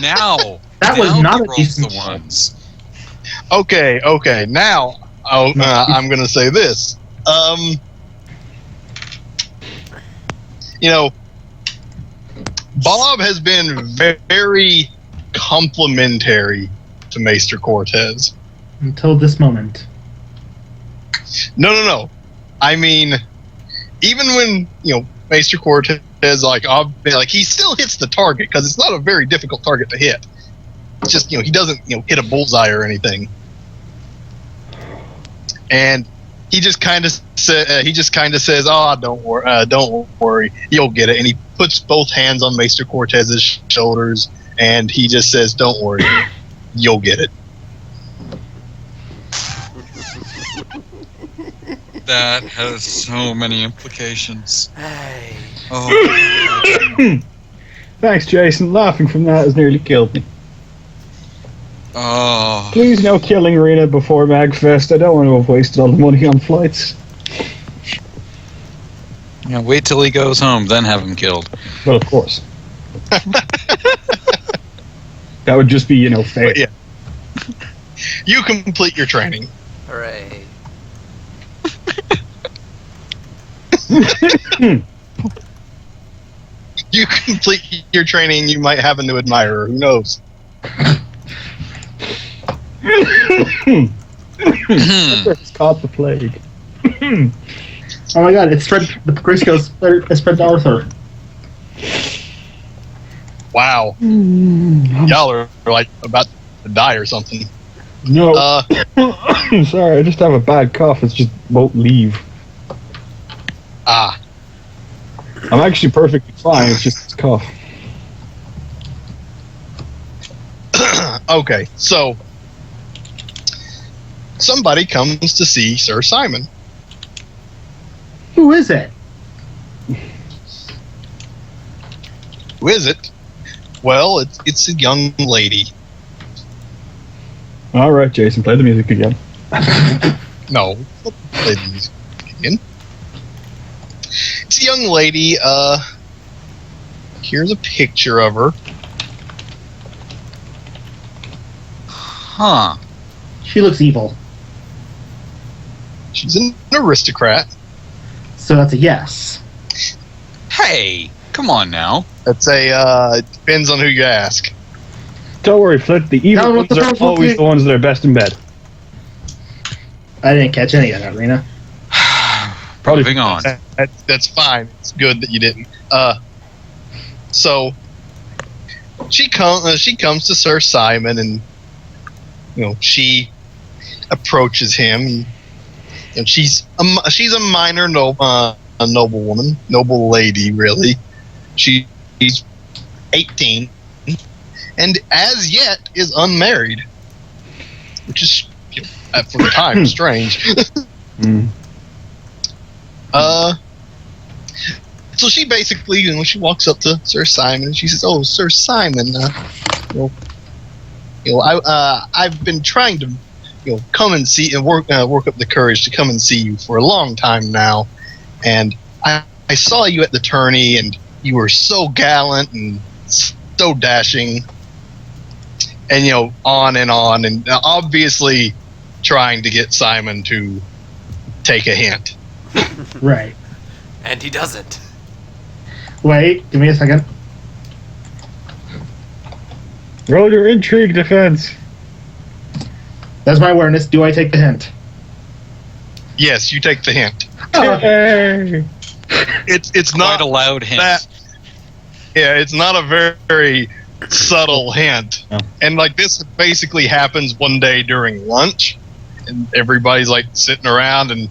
Now That was now not he a rolls decent the ones. Okay. Now, I'm gonna say this. Bob has been very complimentary to Maester Cortez. Until this moment. No. I mean, even when Maester Cortez he still hits the target because it's not a very difficult target to hit. It's just he doesn't hit a bullseye or anything. And he just kind of says, "Oh, don't worry, you'll get it." And he puts both hands on Maester Cortez's shoulders, and he just says, "Don't worry, you'll get it." That has so many implications. Hey. Oh, Thanks, Jason. Laughing from that has nearly killed me. oh. Please no killing Rena before MagFest. I don't want to have wasted all the money on flights. Yeah, wait till he goes home, then have him killed. Well, of course. That would just be, fair. But yeah, you complete your training. Hooray. You complete your training, you might have a new admirer. Who knows? It's caught the plague. Oh my God! It spread. The Crisco's spread to Arthur. Wow. Y'all are about to die or something. No. Sorry, I just have a bad cough. It just won't leave. I'm actually perfectly fine. It's just a cough. Okay, so somebody comes to see Sir Simon. Who is it? Who is it? Well, it's a young lady. All right, Jason, play the music again. No, play the music again. It's a young lady. Here's a picture of her. Huh. She looks evil. She's an aristocrat. So that's a yes. Hey, come on now. That's it depends on who you ask. Don't worry, Flit. The evil Tell 'em what ones the are fuck will always be. the ones that are best in bed. I didn't catch any of that, Rena. Probably Moving on. That's fine. It's good that you didn't. So she comes to Sir Simon, and she approaches him, and she's a minor noblewoman, noble lady, really. She's 18, and as yet is unmarried, which is for the time strange. So she basically, she walks up to Sir Simon and she says, "Oh, Sir Simon, I've been trying to, come and see and work up the courage to come and see you for a long time now, and I saw you at the tourney, and you were so gallant and so dashing, and on, and obviously trying to get Simon to take a hint." Right. And he doesn't. Wait, give me a second. Roll your intrigue defense. That's my awareness. Do I take the hint? Yes, you take the hint. Hey. It's Quite not a loud hint. it's not a very, very subtle hint. No. And this basically happens one day during lunch, and everybody's sitting around and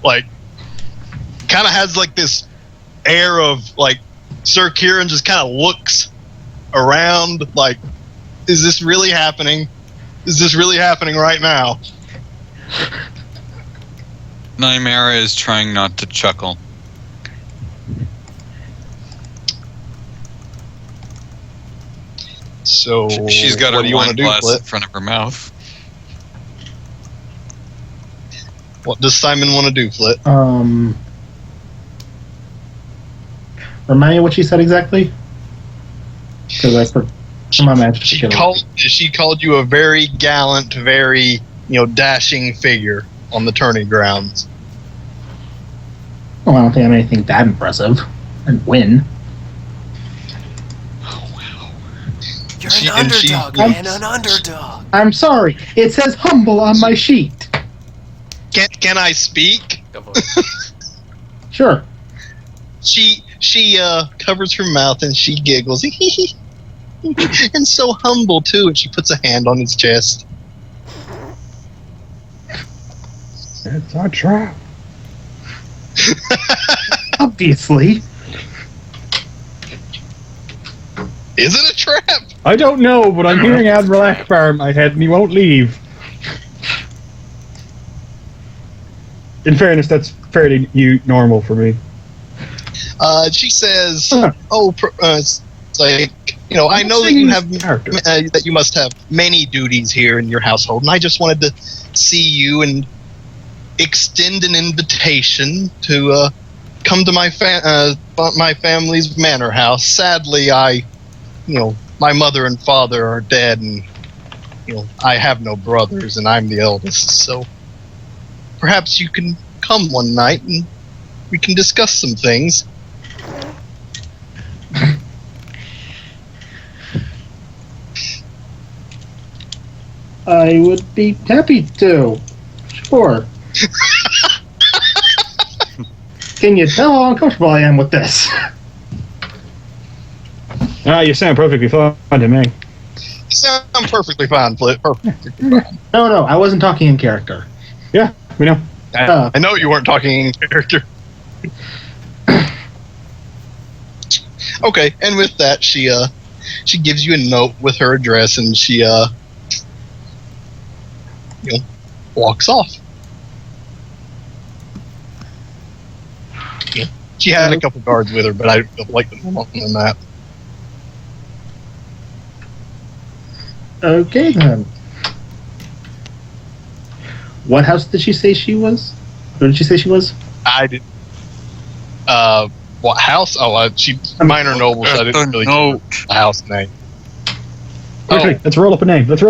kind of has this air of Sir Kieran just kind of looks around is this really happening? Is this really happening right now? Nymera is trying not to chuckle. So She's got what her do you want wine to do, glass Flit? in front of her mouth. What does Simon want to do, Flit? Remind me what she said exactly? Because I forgot. My magic She skill. called you a very gallant, very dashing figure on the tourney grounds. Well, I don't think I'm anything that impressive. And win. You're She- an and she- underdog, man, an underdog. I'm sorry. It says humble on my sheet. Can I speak? Go for it. Sure. She covers her mouth and she giggles. And so humble too, and she puts a hand on his chest. It's a trap. Obviously. Is it a trap? I don't know, but I'm hearing Admiral Akbar in my head, and he won't leave. In fairness, that's fairly normal for me. She says, Huh. it's I know that you have Character. that you must have many duties here in your household, and I just wanted to see you and extend an invitation to come to my family's manor house. Sadly, my mother and father are dead, and I have no brothers, and I'm the eldest. So perhaps you can come one night and we can discuss some things. I would be happy to. Sure. Can you tell how uncomfortable I am with this? You sound perfectly fine to me. You sound perfectly fine, Flit. Perfectly fine. No, I wasn't talking in character. Yeah, we know. I know you weren't talking in character. Okay, and with that, she gives you a note with her address, and she walks off. Yeah. She had a couple guards with her, but I don't like them more than that. Okay then. What house did she say she was? What did she say she was? I did. What house? Oh, she's minor noble, so I didn't really No, know the house name. Okay, let's roll up a name. look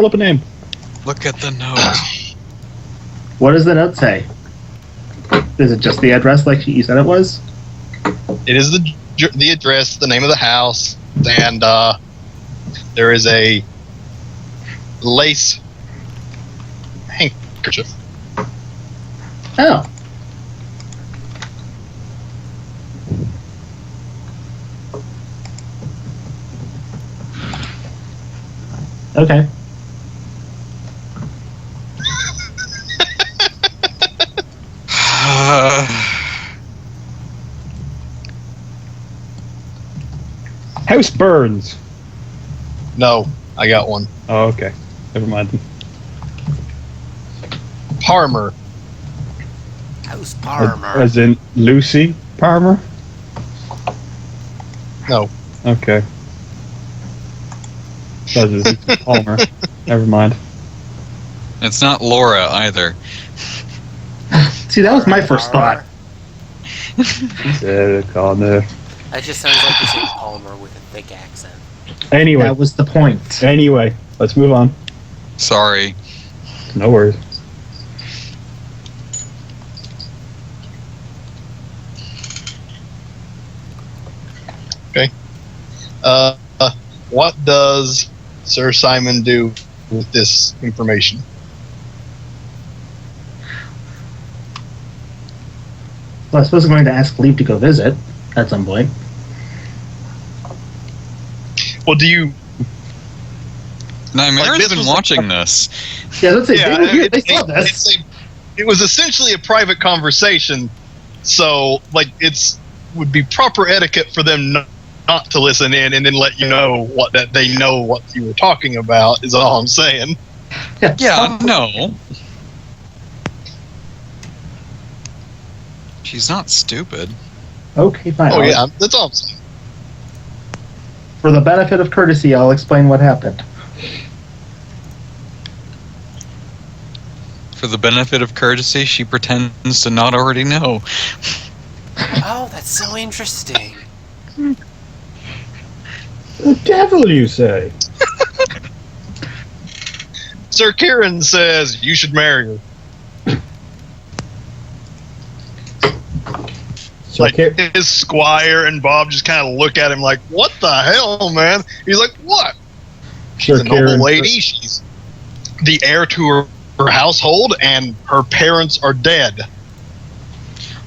at the note. What does the note say? Is it just the address like you said it was? It is the address, the name of the house, and there is a lace handkerchief. Oh. Okay. House burns. No, I got one. Oh, okay. Never mind. Parmer. House Parmer. As in Lucy Parmer? No. Okay. That is Palmer. Never mind. It's not Laura either. See, that was my first thought. Connor. That just sounds like you're saying Palmer with a thick accent. Anyway, That was the point. anyway, let's move on. Sorry. No worries. What does Sir Simon do with this information? Well, I suppose I'm going to ask leave to go visit at some point. Well, do you? Now, Mary's this been was- watching this. Yeah, let's say Yeah, they were here. They saw this. it was essentially a private conversation, so like would be proper etiquette for them not to listen in and then let you know that they know what you were talking about. Is all I'm saying. Yeah, no. She's not stupid. Okay, fine. Oh yeah, that's all I'm saying. For the benefit of courtesy, I'll explain what happened. For the benefit of courtesy, she pretends to not already know. Oh, that's so interesting. The devil, you say? Sir Kieran says you should marry her. So Like his squire and Bob just kind of look at him like, "What the hell, man?" He's like, "What? She's a noble lady. She's the heir to her household, and her parents are dead."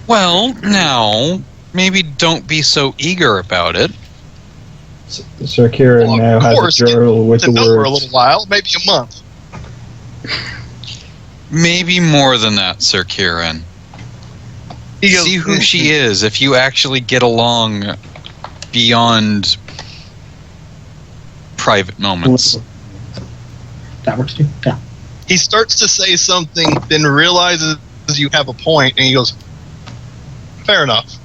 Well, now, maybe don't be so eager about it. Sir Kieran Well, now of has course, a journal with to the know her a words. little while, maybe a month. Maybe more than that, Sir Kieran. He goes, See who she is if you actually get along beyond private moments. That works too. Yeah. He starts to say something, then realizes you have a point, and he goes, "Fair enough."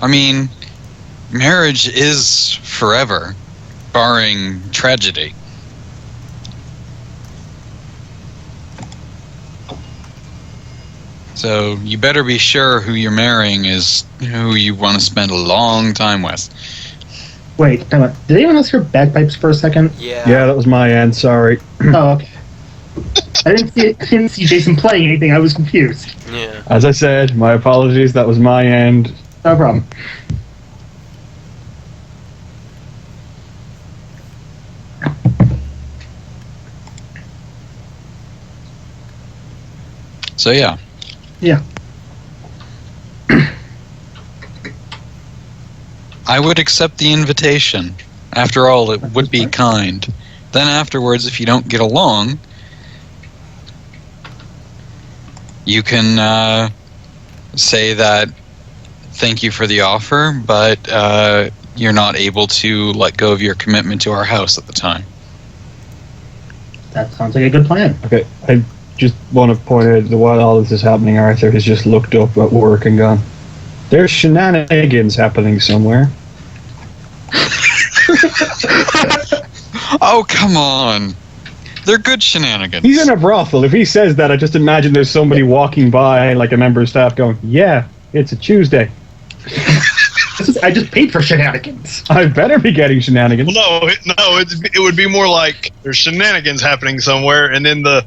I mean, marriage is forever, barring tragedy. So you better be sure who you're marrying is who you want to spend a long time with. Wait, hang on. Did anyone else hear bagpipes for a second? Yeah. Yeah, that was my end. Sorry. Oh, okay. I didn't see Jason playing anything. I was confused. Yeah. As I said, my apologies. That was my end. No problem. So yeah. Yeah. I would accept the invitation. After all, it would be kind. Then afterwards, if you don't get along, you can say that thank you for the offer, but you're not able to let go of your commitment to our house at the time. That sounds like a good plan. Okay, I just want to point out that while all this is happening, Arthur has just looked up at work and gone, "There's shenanigans happening somewhere." Oh, come on. They're good shenanigans. He's in a brothel. If he says that, I just imagine there's somebody walking by, like a member of staff, going, "Yeah, it's a Tuesday. I just paid for shenanigans. I better be getting shenanigans." Well, it would be more like there's shenanigans happening somewhere, and then the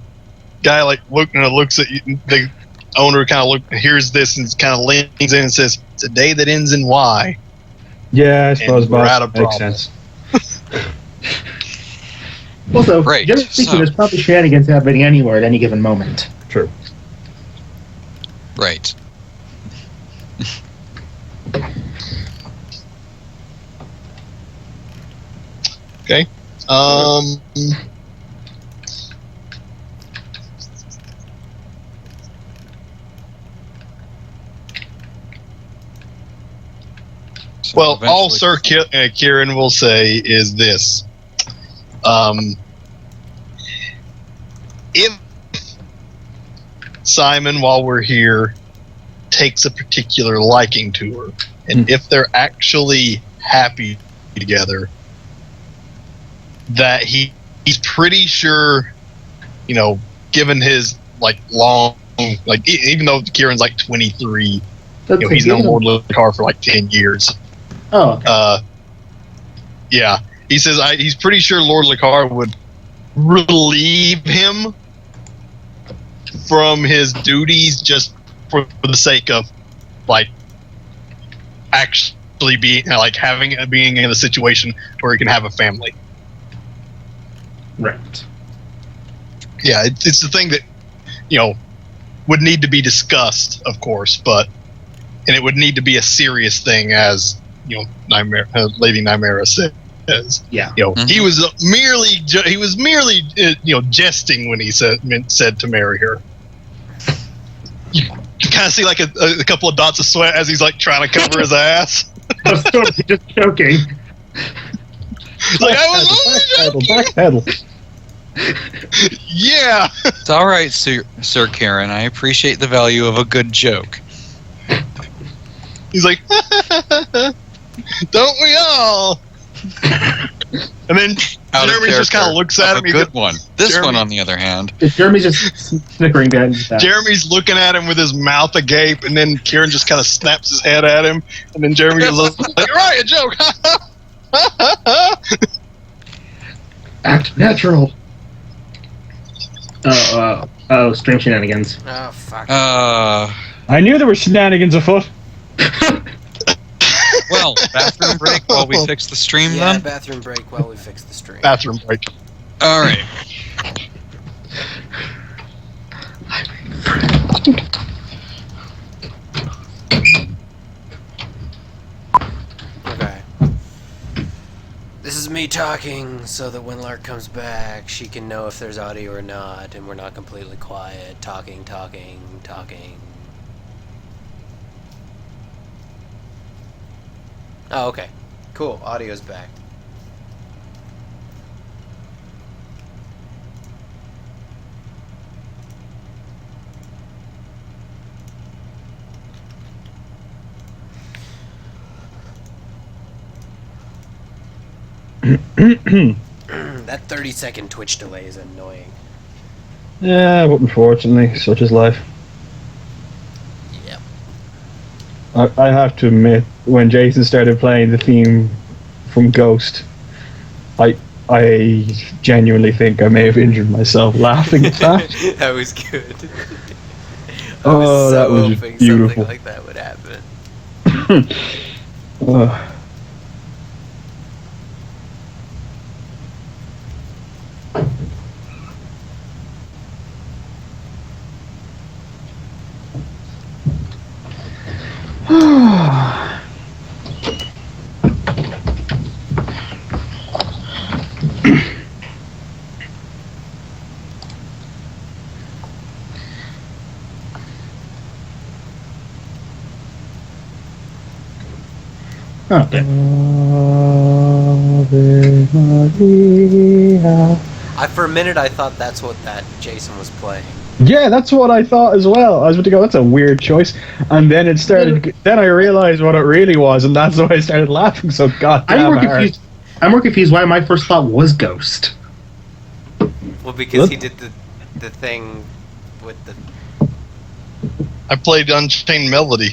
guy looks at you, the owner kind of hears this and kind of leans in and says, "It's a day that ends in Y." Yeah, I suppose And we're boss out of makes problem. sense. Also, Right, generally speaking, so- there's probably shenanigans happening anywhere at any given moment. True. Right. So Well, all eventually- Sir Kieran will say is this. If Simon, while we're here, takes a particular liking to her, and if they're actually happy together, that he's pretty sure, given his long, even though Kieran's 23, he's known Lord Licar for 10 years. Oh, okay. Yeah, he says he's pretty sure Lord Licar would relieve him from his duties just for the sake of actually being being in a situation where he can have a family. Right. Yeah, it's the thing that would need to be discussed, of course, and it would need to be a serious thing, as Lady Nymeria says. Yeah. He was merely jesting when he said to marry her. You kind of see a couple of dots of sweat as he's trying to cover his ass. I was totally just joking. I was only joking. Backpedal. Yeah. It's all right, Sir Kieran. I appreciate the value of a good joke. He's like, don't we all? And then Out of Jeremy just kind character. of looks at A him. good one. This Jeremy- one, on the other hand, Jeremy's just snickering behind his back. Jeremy's looking at him with his mouth agape, and then Kieran just kind of snaps his head at him, and then Jeremy goes, "You're right, a joke." Act natural. Stream shenanigans. Oh, fuck. I knew there were shenanigans afoot. well, bathroom break while we fix the stream Yeah, then? bathroom break while we fix the stream. Bathroom break. All right. Okay. This is me talking so that when Lark comes back, she can know if there's audio or not, and we're not completely quiet. Talking. Oh, okay. Cool. Audio's back. That 30-second Twitch delay is annoying. Yeah, but unfortunately, such is life. Yep. I have to admit, when Jason started playing the theme from Ghost, I genuinely think I may have injured myself laughing at that. That was good. Oh, that was hoping beautiful. something like that would happen. Okay. For a minute, I thought that's what that Jason was playing. Yeah, that's what I thought as well. I was about to go, that's a weird choice. And then it started, then I realized what it really was, and that's why I started laughing so goddamn hard. I'm more confused why my first thought was Ghost. Well, because he did the thing with the... I played Unchained Melody.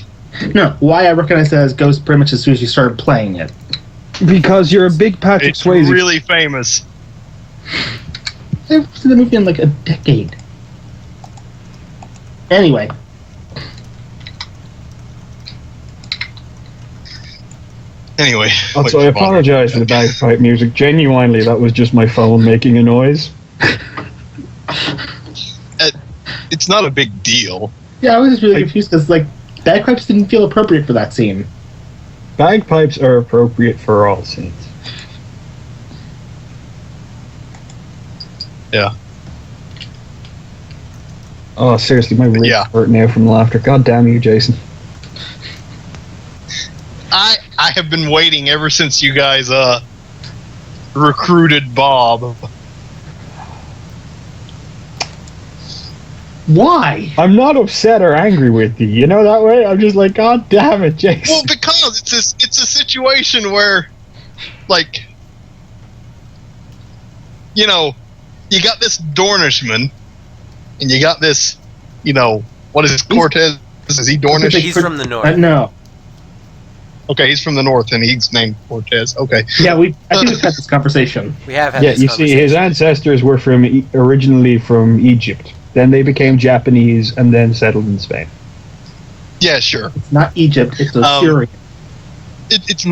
No, why I recognize it as Ghost pretty much as soon as you started playing it. Because you're a big Patrick It's Swayze. really famous. I haven't seen the movie in like a decade. Anyway. Anyway. Also, I apologize for the bagpipe music. Genuinely, that was just my phone making a noise. It's not a big deal. Yeah, I was just really confused because like bagpipes didn't feel appropriate for that scene. Bagpipes are appropriate for all scenes. Yeah. Oh, seriously, my ribs Yeah. hurt now from laughter. God damn you, Jason. I have been waiting ever since you guys recruited Bob. Why? I'm not upset or angry with you. You know that way? I'm just like, God damn it, Jason. Well, because it's a situation where, like, you know, you got this Dornishman, and you got this, you know, what is this, Cortez? Is he Dornish? He's from the north. No. Okay, he's from the north, and he's named Cortez. Okay. Yeah, I think we've had this conversation. We have had Yeah, this you see, his conversation. ancestors were originally from Egypt. Then they became Japanese and then settled in Spain. Yeah, sure. It's not Egypt, it's Assyria. It's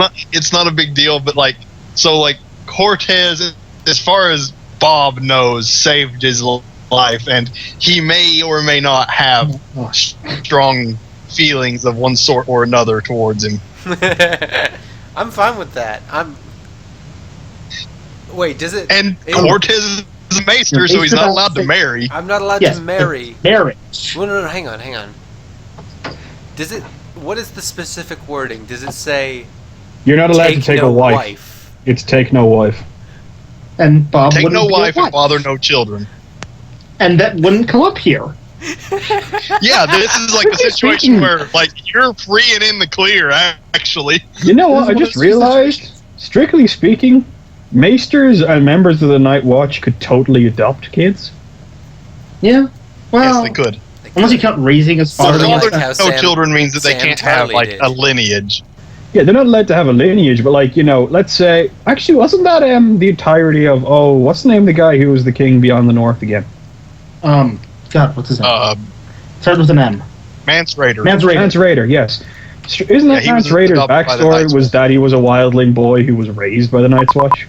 not a big deal, but like, so like Cortez, as far as Bob knows, saved his life, and he may or may not have strong feelings of one sort or another towards him. I'm fine with that. Wait, does it? And Cortez is a maester, so he's not allowed to marry. I'm not allowed Yes, to marry. Marriage. Well, no, hang on. Does it? What is the specific wording? Does it say You're not allowed to take no a wife. It's take no wife. And Bob Take wouldn't no be a wife and father no children. And that wouldn't come up here. Yeah, this is like a situation where, like, you're free and in the clear, actually. You know what? I just realized, strictly speaking, maesters and members of the Night Watch could totally adopt kids. Yeah. Well, Yes, they could. unless you count raising his So father. they're Father like how no Sam- children means that they Sam can't have, Tarley like, did. a lineage. Yeah, they're not allowed to have a lineage, but like, you know, let's say, actually, wasn't that the entirety of, what's the name of the guy who was the king beyond the north again? God, what's his name? Starts with an M. Mance Raider. Mance Raider. Mance Raider, yes. Isn't that he was Mance Raider's adopted by the backstory Night's was Watch. that he was a wildling boy who was raised by the Night's Watch?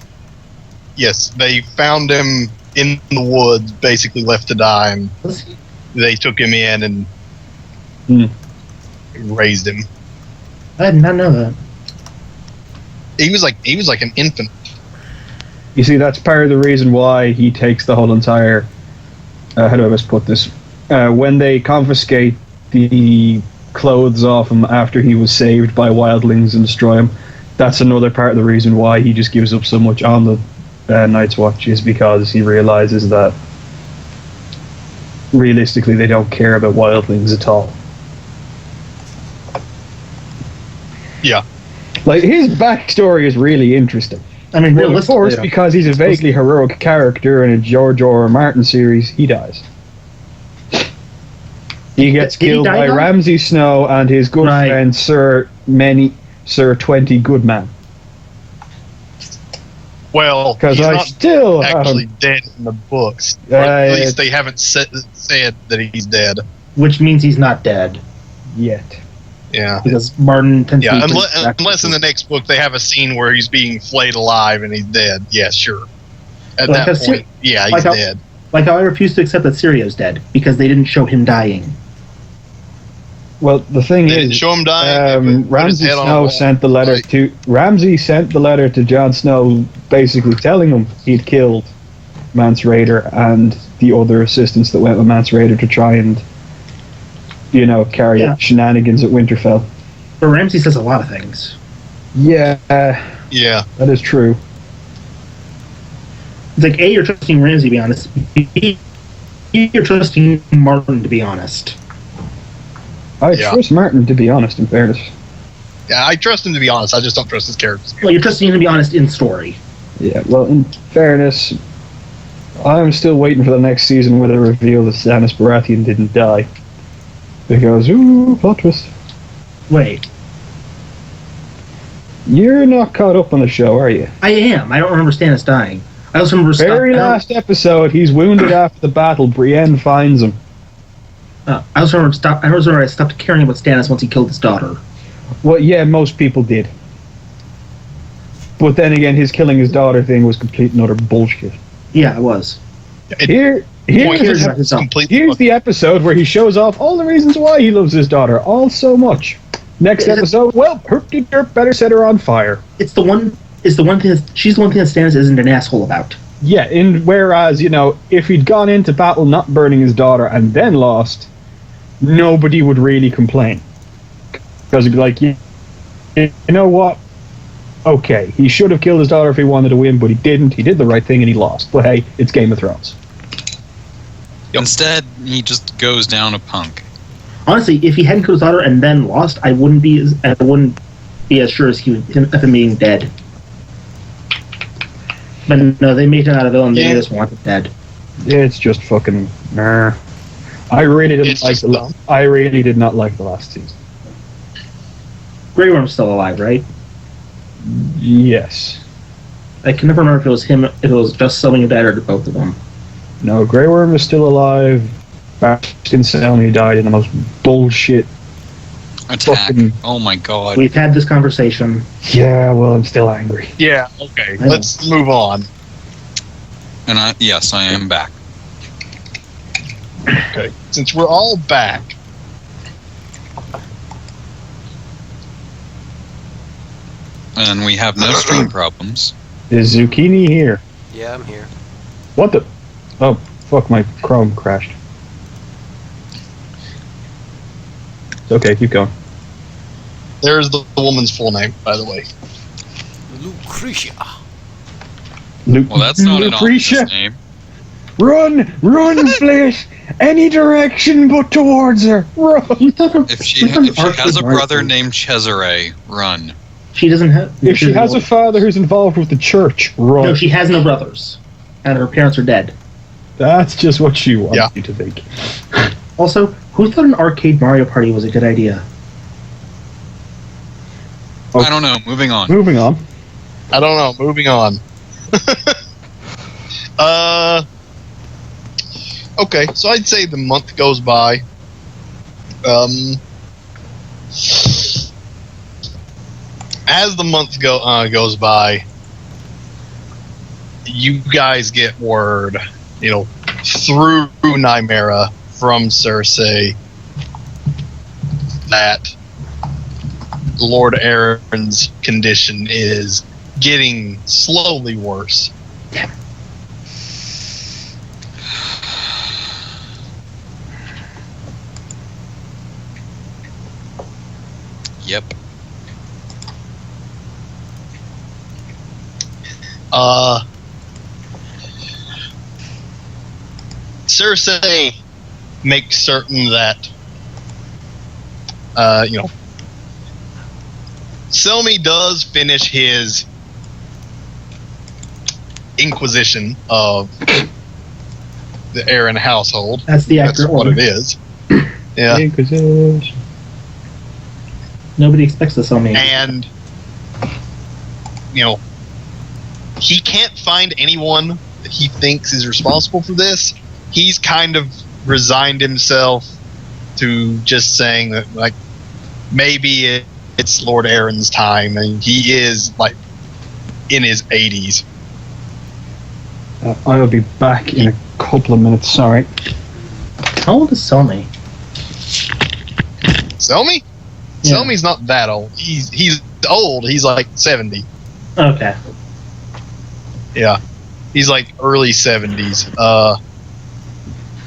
Yes, they found him in the woods, basically left to die, and Was he? they took him in and raised him. I did not know that. He was like an infant. You see, that's part of the reason why he takes the whole entire. How do I best put this? When they confiscate the clothes off him after he was saved by wildlings and destroy him, that's another part of the reason why he just gives up so much on the Night's Watch, is because he realizes that realistically they don't care about wildlings at all. Yeah. Like, his backstory is really interesting. I mean, But of realistically, course, though, because he's a vaguely heroic character in a George R. R. Martin series, he dies. He gets Did he killed die, by though? Ramsay Snow and his good Right. friend Sir 20 Goodman. Well, Because he's I not still actually haven't. dead in the books. Or at least they haven't said that he's dead. which means he's not dead Yet. Yeah. because Martin tends Yeah, to be unless in the next book they have a scene where he's being flayed alive and he's dead. Yeah, sure. At Like that a point, yeah, he's like how- dead. Like how I refuse to accept that Sirio's dead because they didn't show him dying. Well, the thing They didn't is, show him dying. They put his Ramsay head on a Snow wall. sent the letter Like, to Ramsay sent the letter to Jon Snow, basically telling him he'd killed Mance Raider and the other assistants that went with Mance Raider to try and, you know, carry Yeah. out shenanigans at Winterfell. But Ramsay says a lot of things. Yeah, Yeah. that is true. It's like, A, you're trusting Ramsay to be honest. B, you're trusting Martin to be honest. I Yeah. trust Martin, to be honest, in fairness. Yeah, I trust him to be honest. I just don't trust his character. Well, you're trusting him to be honest in story. Yeah, well, in fairness, I'm still waiting for the next season where they reveal that Stannis Baratheon didn't die. Because, ooh, plot twist. Wait, You're not caught up on the show, are you? I am. I don't remember Stannis dying. I also remember Very last episode, he's wounded after the battle. Brienne finds him. I also remember I stopped caring about Stannis once he killed his daughter. Well, yeah, most people did. But then again, his killing his daughter thing was complete and utter bullshit. Yeah, it was. Here's completely Here's the episode where he shows off all the reasons why he loves his daughter, all so much. Next episode, well, herp-de-derp, better set her on fire. It's the one thing. She's the one thing that Stannis isn't an asshole about. Yeah, whereas, if he'd gone into battle not burning his daughter and then lost, nobody would really complain. Because he'd be like, you know what? Okay, he should have killed his daughter if he wanted to win, but he didn't. He did the right thing and he lost. But hey, it's Game of Thrones. Instead, he just goes down a punk. Honestly, if he hadn't killed his daughter and then lost, I wouldn't be as sure as of him being dead. But no, they made him out of villain. They just want him dead. It's just fucking. Nah. I really did not like the last season. Grey Worm's still alive, right? Yes. I can never remember if it was him, if it was just Selmy dead, or both of them. No, Grey Worm is still alive. Bastion Selmy died in the most bullshit attack. fucking... Oh my god. We've had this conversation. Yeah, well, I'm still angry. Yeah, okay. Let's move on. And I am back. Okay. Since we're all back, And we have no stream problems. Is Zucchini here? Yeah, I'm here. What the? Oh, fuck, my Chrome crashed. It's okay, keep going. there's the woman's full name, by the way. Lucretia. Well, that's not an Lucretia. ominous name. Run, Flash! Any direction but towards her. Run. If she has a brother named Cesare, run. She doesn't have. If she has a father who's involved with the church, run. No, she has no brothers, and her parents are dead. That's just what she wants you to think. Also, who thought an arcade Mario Party was a good idea? I don't know. Moving on. Moving on. I don't know. Moving on. Okay, so I'd say the month goes by. As the month goes by, you guys get word, through Nymera from Cersei that Lord Aaron's condition is getting slowly worse. Yep. Cersei makes certain that, Selmy does finish his inquisition of the Aaron household. That's the That's accurate what order. it is. Yeah. Inquisition. Nobody expects this on me. And, he can't find anyone that he thinks is responsible for this. He's kind of resigned himself to just saying that, like, maybe it's Lord Aaron's time, and he is, like, in his 80s. I'll be back in a couple of minutes, sorry. How old is Selmy? Selmy? Yeah. Selmy's not that old. He's old. He's like 70. Okay. Yeah. He's like early 70s.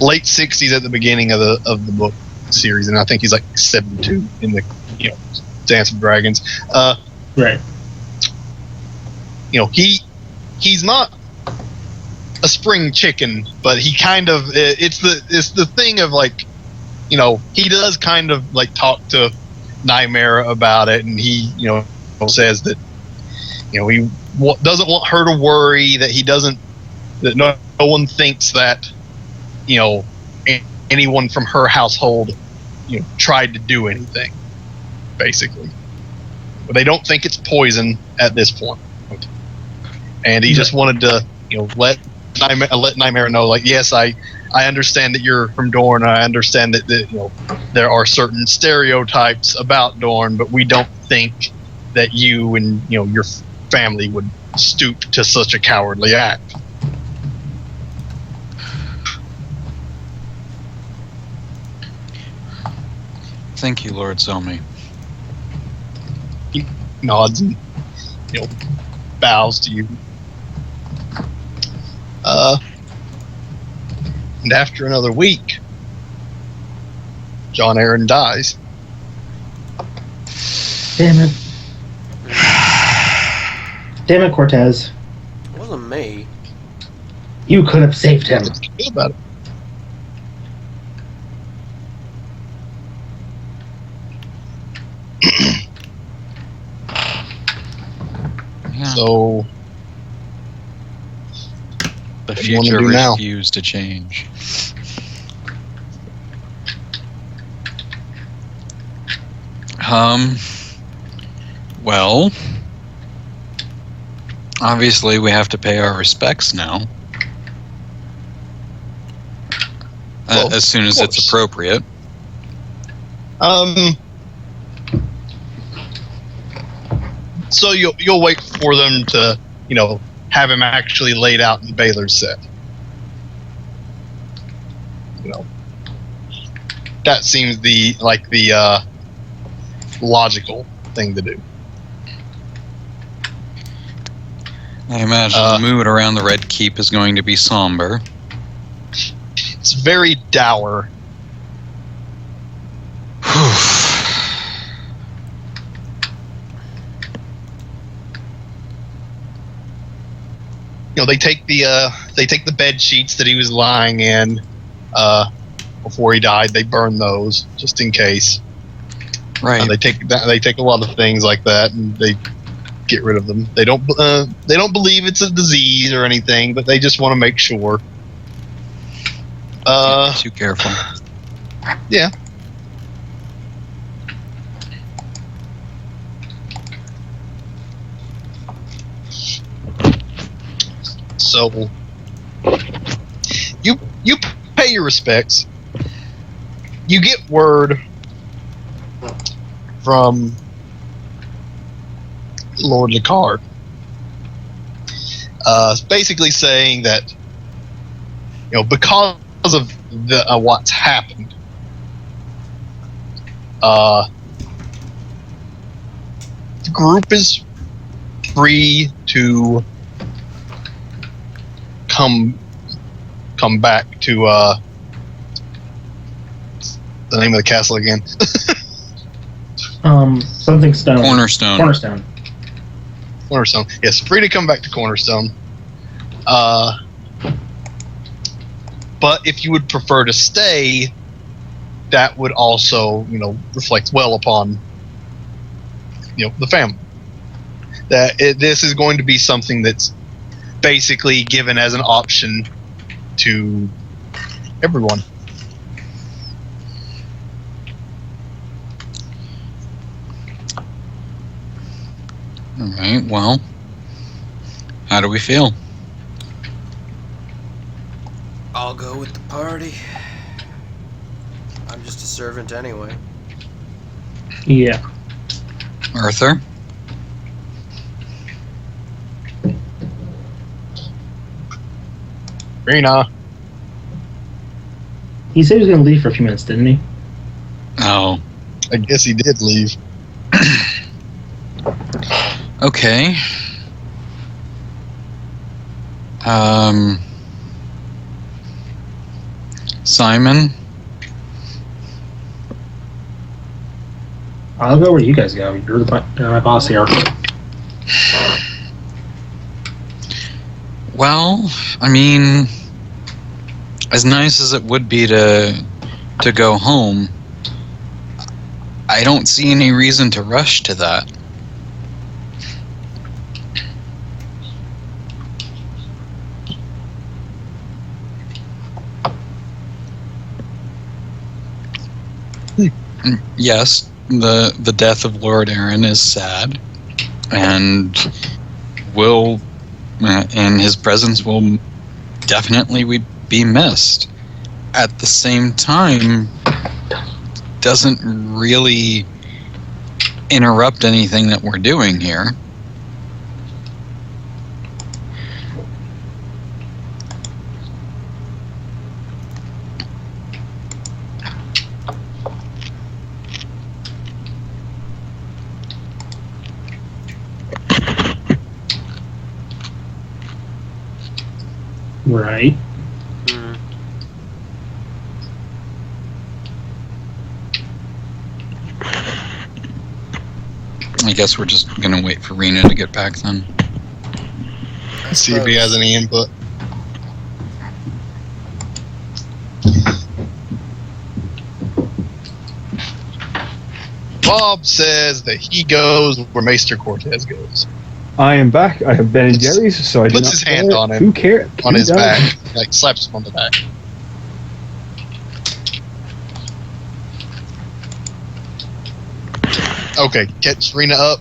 Late 60s at the beginning of the book series, and I think he's like 72 in the Dance of Dragons. Right. He's not a spring chicken, but he kind of it's the thing of, like, he does kind of like talk to Nymera about it, and he says that he doesn't want her to worry, that no one thinks that anyone from her household tried to do anything, basically. But they don't think it's poison at this point, and he just wanted to let Nymera know, like, yes, I understand that you're from Dorne. I understand that there are certain stereotypes about Dorne, but we don't think that you and your family would stoop to such a cowardly act. Thank you, Lord Selmy. He nods and bows to you. And after another week, John Aaron dies. Damn it. Damn it, Cortez. It wasn't me. You could have saved him. Let's feel about it. Yeah. So, The what do you wanna future do now? refused to change. Well, obviously we have to pay our respects now. Well, As soon as of it's course. appropriate. So you'll wait for them to, have him actually laid out in Baylor's set. That seems the logical thing to do. I imagine the mood around the Red Keep is going to be somber. It's very dour. They take the bed sheets that he was lying in before he died. They burn those just in case. Right. They take a lot of things like that and they get rid of them. They don't believe it's a disease or anything, but they just want to make sure. Too careful. Yeah. So you pay your respects. You get word from Lord Lecard, basically saying that because of what's happened, the group is free to come back to the name of the castle again. Something stone. Cornerstone. Cornerstone. Yes, free to come back to Cornerstone. But if you would prefer to stay, that would also, reflect well upon, the family. This is going to be something that's basically given as an option to everyone. All right, well, how do we feel? I'll go with the party. I'm just a servant anyway. Yeah. Arthur? Rena. He said he was going to leave for a few minutes, didn't he? Oh, I guess he did leave. okay. Simon? I'll go where you guys go. You're my boss here. Well, I mean, as nice as it would be to go home, I don't see any reason to rush to that. Yes, the death of Lord Aaron is sad, and his presence will definitely be missed. At the same time, doesn't really interrupt anything that we're doing here. Right. Hmm. I guess we're just gonna wait for Rena to get back then. See if he has any input. Bob says that he goes where Maester Cortez goes. I am back. I have Ben and Puts- Jerry's, so I do puts not his hand care. on him, Who cares? On his back. Like, slaps him on the back. Okay, catch Rena up.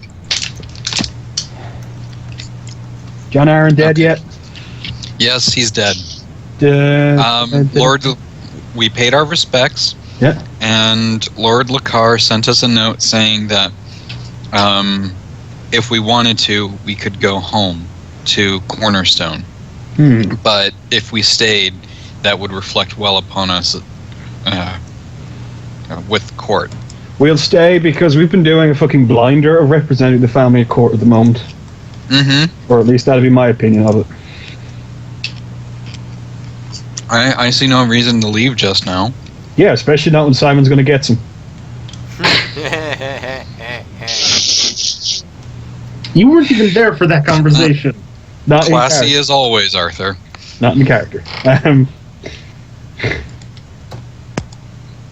John Aaron dead Okay. yet? Yes, he's dead. Dead. Lord, we paid our respects. Yeah. And Lord Lakar sent us a note saying that if we wanted to, we could go home to Cornerstone. But if we stayed, that would reflect well upon us with court. We'll stay because we've been doing a fucking blinder of representing the family at court at the moment. Mm-hmm. Or at least that'd be my opinion of it. I see no reason to leave just now. Yeah, especially not when Simon's going to get some. You weren't even there for that conversation. Not in Classy character. as always, Arthur. Not in character.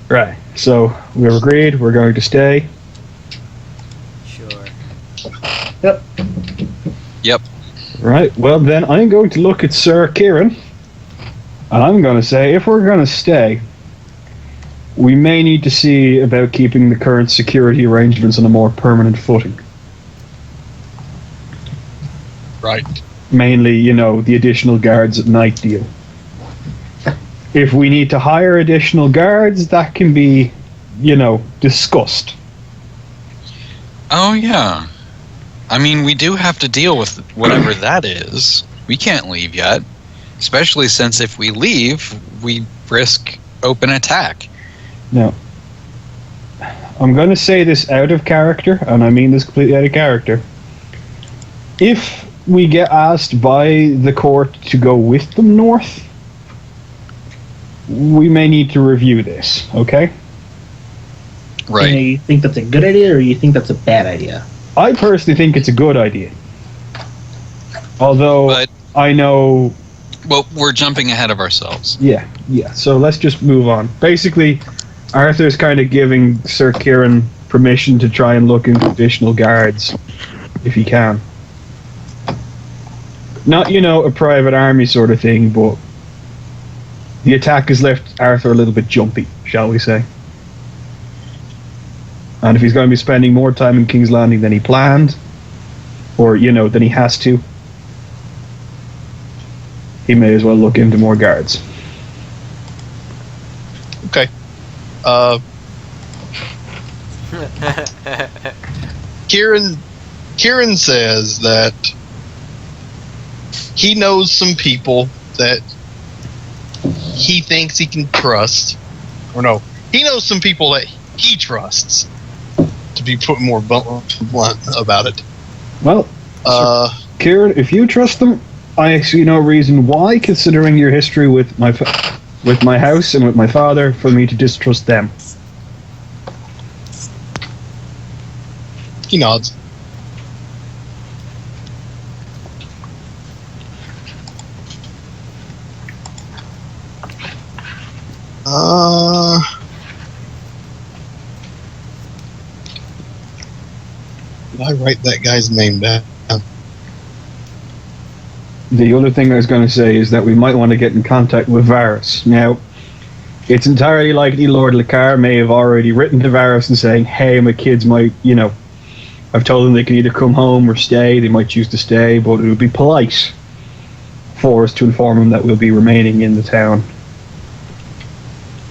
Right. So we've agreed we're going to stay. Sure. Yep. Right. Well, then I'm going to look at Sir Kieran, and I'm going to say if we're going to stay, we may need to see about keeping the current security arrangements on a more permanent footing. Right. Mainly, you know, the additional guards at night deal. If we need to hire additional guards, that can be, you know, discussed. Oh, yeah. I mean, we do have to deal with whatever that is. We can't leave yet. Especially since if we leave, we risk open attack. Now, I'm going to say this out of character, and I mean this completely out of character. If we get asked by the court to go with them north, we may need to review this, okay? Right. And you think that's a good idea, or you think that's a bad idea? I personally think it's a good idea. Although, But, I know... well, we're jumping ahead of ourselves. Yeah, so let's just move on. Basically, Arthur's kind of giving Sir Kieran permission to try and look into additional guards, if he can. Not, you know, a private army sort of thing, but the attack has left Arthur a little bit jumpy, shall we say. And if he's going to be spending more time in King's Landing than he planned, or, you know, than he has to, he may as well look into more guards. Okay. Kieran says that he knows some people that he thinks he can trust. Or no, he knows some people that he trusts. To be put more blunt about it. Well, Kieran, if you trust them, I see no reason why, considering your history with my house and with my father, for me to distrust them. he nods. Did I write that guy's name down? The other thing I was going to say is that we might want to get in contact with Varus. Now, it's entirely likely Lord Lakar may have already written to Varus and saying, hey, my kids might, you know, I've told them they can either come home or stay. They might choose to stay, but it would be polite for us to inform them that we'll be remaining in the town,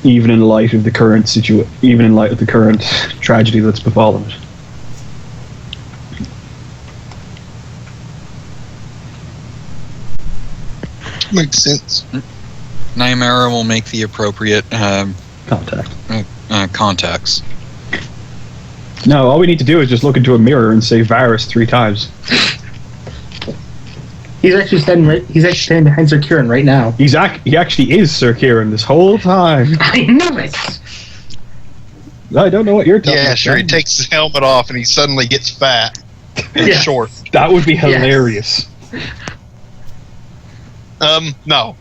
even in light of the current tragedy that's befallen it. Makes sense. Nymera will make the appropriate Contact. contacts. No, all we need to do is just look into a mirror and say Varus 3 times. He's actually standing behind Sir Kieran right now. He actually is Sir Kieran this whole time. I knew it. I don't know what you're talking about. Yeah, sure. He takes his helmet off and he suddenly gets fat and Yeah. short. That would be hilarious. No.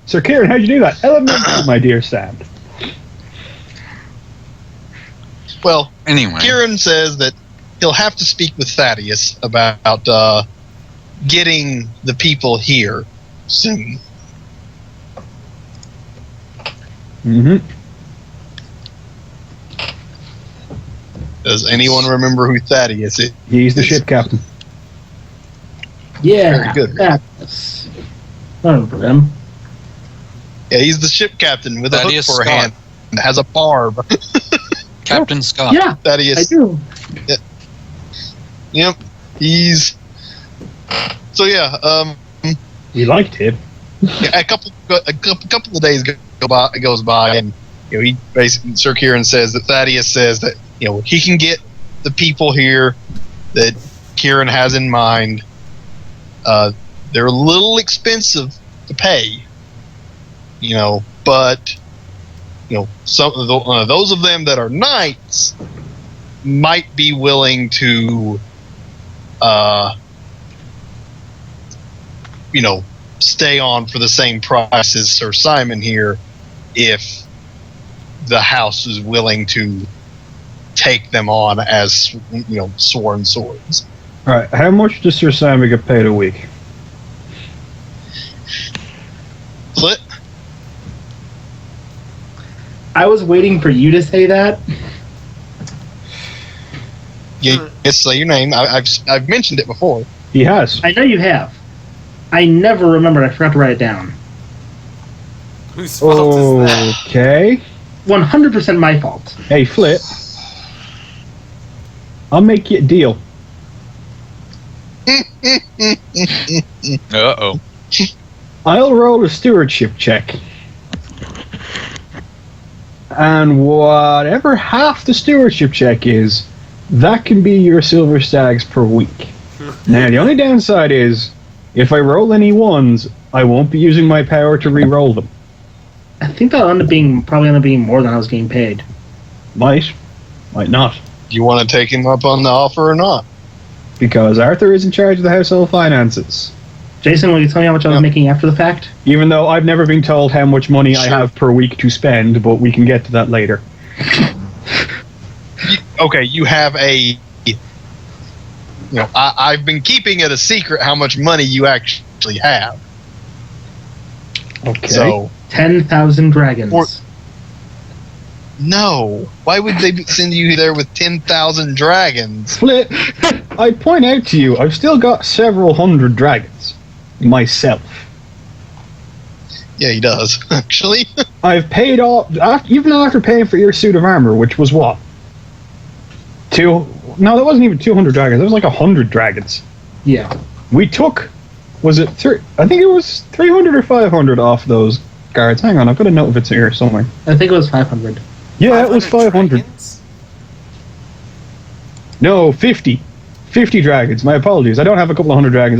Sir Kieran, how'd you do that? Elementary, my dear Sam. Well, Anyway, Kieran says that he'll have to speak with Thaddeus about getting the people here soon. Mm-hmm. Does anyone remember who Thaddeus is? He's the ship captain. Yeah. Very good. That's, I remember him. Yeah, he's the ship captain with a hook Thaddeus for a Scott. hand and has a barb. Captain Scott. Yeah, I Thaddeus. do. Yep. He's. So yeah. We liked him. A couple of days goes by, and he basically Sir Kieran says that Thaddeus says that he can get the people here that Kieran has in mind. They're a little expensive to pay, but some of those of them that are knights might be willing to, stay on for the same price as Sir Simon here, if the house is willing to take them on as sworn swords. All right, how much does Sir Simon get paid a week? Flit? I was waiting for you to say that. Yeah, just say your name. I've mentioned it before. He has. I know you have. I never remembered. I forgot to write it down. Whose fault is that? Okay. 100% my fault. Hey, Flip. I'll make you a deal. Uh-oh. I'll roll a stewardship check. And whatever half the stewardship check is, that can be your silver stags per week. Now, the only downside is, if I roll any ones, I won't be using my power to re-roll them. I think that'll probably end up being more than I was getting paid. Might not. Do you want to take him up on the offer or not? Because Arthur is in charge of the household finances. Jason, will you tell me how much I was making after the fact? Even though I've never been told how much money I have per week to spend, but we can get to that later. Okay, you have a. I've been keeping it a secret how much money you actually have. Okay. So 10,000 dragons. Or- no, why would they send you there with 10,000 dragons? Flip, I point out to you, I've still got several hundred dragons myself. Yeah, he does actually. I've paid off, even after paying for your suit of armor, which was what? No, that wasn't even 200 dragons. That was like 100 dragons. Yeah. We took, was it I think it was 300 or 500 off those guards. Hang on, I've got a note of it here somewhere. I think it was 500. Yeah, it was 500. dragons? No, 50. 50 dragons. My apologies. I don't have a couple of hundred dragons.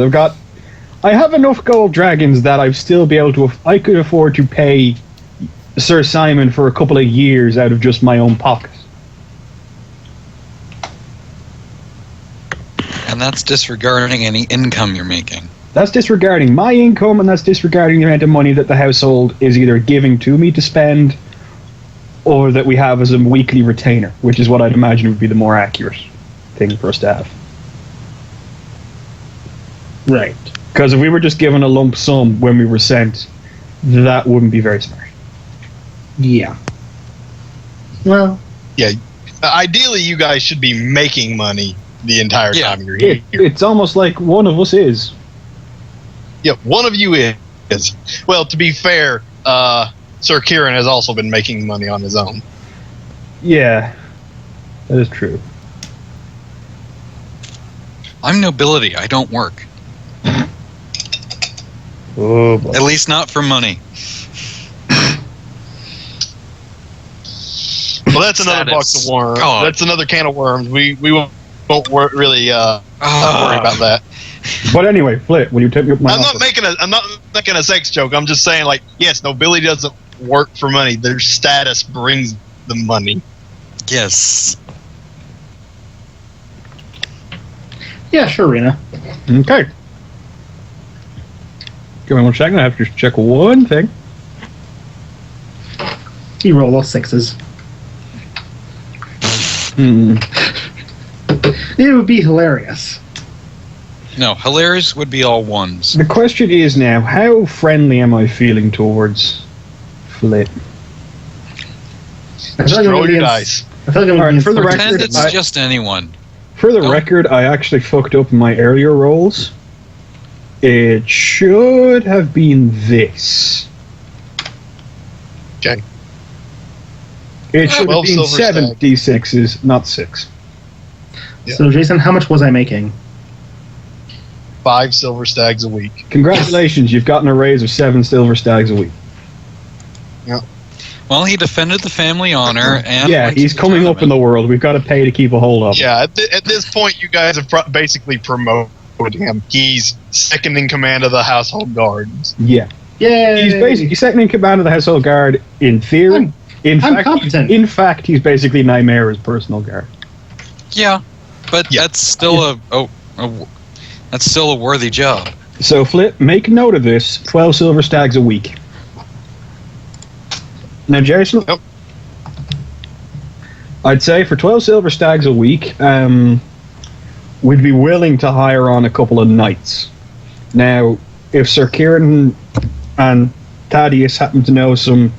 I have enough gold dragons that I'd still be able to, I could afford to pay Sir Simon for a couple of years out of just my own pocket. And that's disregarding any income you're making. That's disregarding my income, and that's disregarding the amount of money that the household is either giving to me to spend, or that we have as a weekly retainer, which is what I'd imagine would be the more accurate thing for us to have. Right. Because if we were just given a lump sum when we were sent, that wouldn't be very smart. Yeah. Well, Yeah, ideally you guys should be making money the entire Yeah. time you're here. It's almost like one of us is. Yep, one of you is. Well, to be fair, Sir Kieran has also been making money on his own. Yeah, that is true. I'm nobility. I don't work. Oh, boy. At least not for money. Well, that's another box Status. of worms. God. That's another can of worms. We won't really not worry about that. But anyway, Flit, will you take me up my I'm offer? not making a sex joke. I'm just saying, like, yes, nobility doesn't work for money. Their status brings them money. Yes. Yeah, sure, Rena. Okay. Give me 1 second. I have to just check one thing. You roll all sixes. It would be hilarious. No, hilarious would be all ones. The question is now, how friendly am I feeling towards Flit? I feel like I'm Roll gonna be your in- dice. I feel like I'm gonna Alright, be in for the fortune- Pretend record, it's just anyone. For the Oh. record, I actually fucked up my earlier rolls. It should have been this. Okay. It should have 12 been silver 7 stag. D6s, not 6. Yeah. So, Jason, how much was I making? 5 silver stags a week. Congratulations, you've gotten a raise of 7 silver stags a week. Well, he defended the family honor, and Yeah, went to he's the coming up in tournament. the world. We've got to pay to keep a hold of him. Yeah, at this point, you guys have basically promoted him. He's second in command of the household guards. Yeah. Yay! He's basically second in command of the household guard in theory. I'm competent. In fact, he's basically Nymeira's personal guard. Yeah, but Yeah. that's still that's still a worthy job. So, Flip, make note of this: 12 silver stags a week. Now, Jason, Yep. I'd say for 12 silver stags a week, we'd be willing to hire on a couple of knights. Now, if Sir Kieran and Thaddeus happen to know some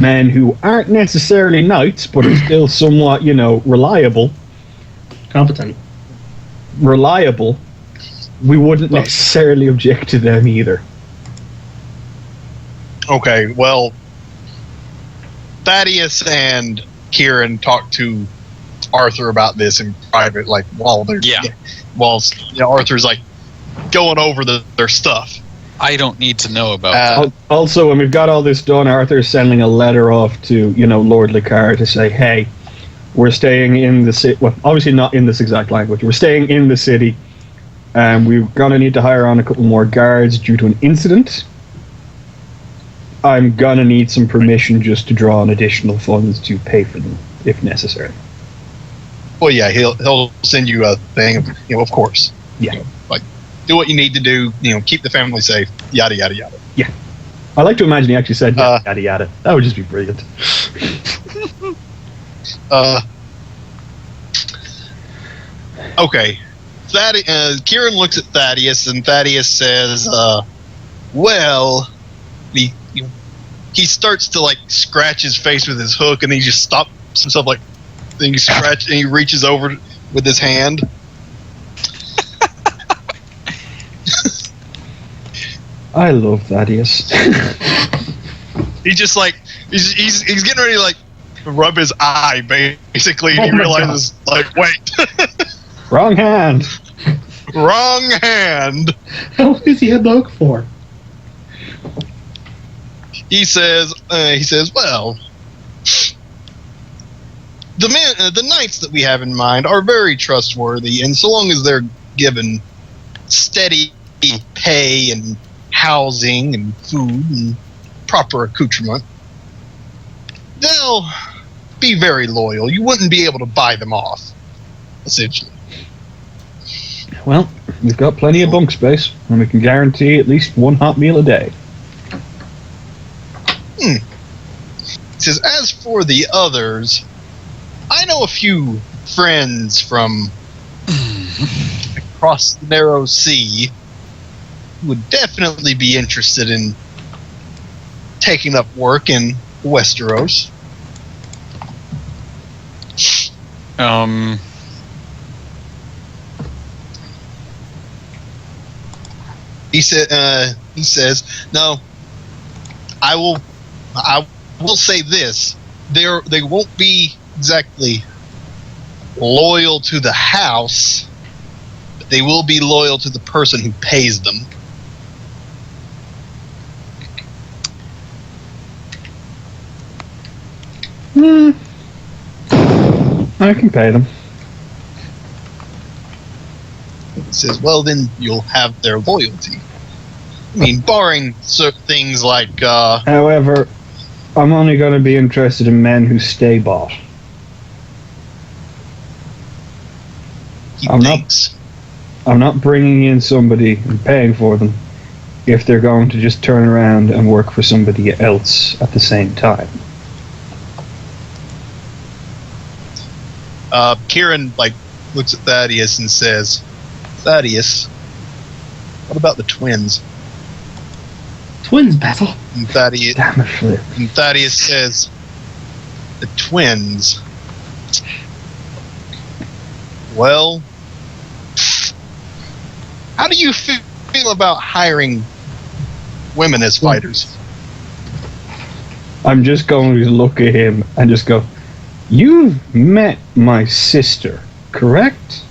men who aren't necessarily knights, but are still somewhat, reliable, Competent. we wouldn't necessarily object to them either. Okay, well, Thaddeus and Kieran talked to Arthur about this in private, like while Arthur's like going over their stuff. I don't need to know about that. Also, when we've got all this done, Arthur's sending a letter off to, Lord Lecar to say, hey, we're staying in the city. Well, obviously not in this exact language. We're staying in the city, and we're going to need to hire on a couple more guards due to an incident. I'm going to need some permission just to draw on additional funds to pay for them, if necessary. Well, yeah, he'll send you a thing, of course. Yeah. Like, do what you need to do, keep the family safe, yada, yada, yada. I like to imagine he actually said Uh, yada yada. That would just be brilliant. Okay. Kieran looks at Thaddeus, and Thaddeus says, well, he starts to, like, scratch his face with his hook, and he just stops himself, like, then he scratch, and he reaches over with his hand. I love Thaddeus. He just, like, he's getting ready to, like, rub his eye, basically, and Oh he my realizes, like, wait, Wrong hand. wrong hand. How long does he have the hook for? He says, well, the knights that we have in mind are very trustworthy, and so long as they're given steady pay and housing and food and proper accoutrement, they'll be very loyal. You wouldn't be able to buy them off, essentially. Well, we've got plenty of bunk space, and we can guarantee at least one hot meal a day. He says, as for the others, I know a few friends from across the narrow sea who would definitely be interested in taking up work in Westeros. He says, no, I will say this. They won't be exactly loyal to the house, but they will be loyal to the person who pays them. I can pay them. He says, well, then you'll have their loyalty. I mean, barring certain things like, However, I'm only going to be interested in men who stay bought. he I'm not- thinks. I'm not bringing in somebody and paying for them if they're going to just turn around and work for somebody else at the same time. Kieran, looks at Thaddeus and says, Thaddeus, what about the twins? Twins battle. And Thaddeus, Damn it, Flip. and Thaddeus says, the twins. Well, how do you feel about hiring women as fighters? I'm just going to look at him and just go, "You've met my sister, correct?"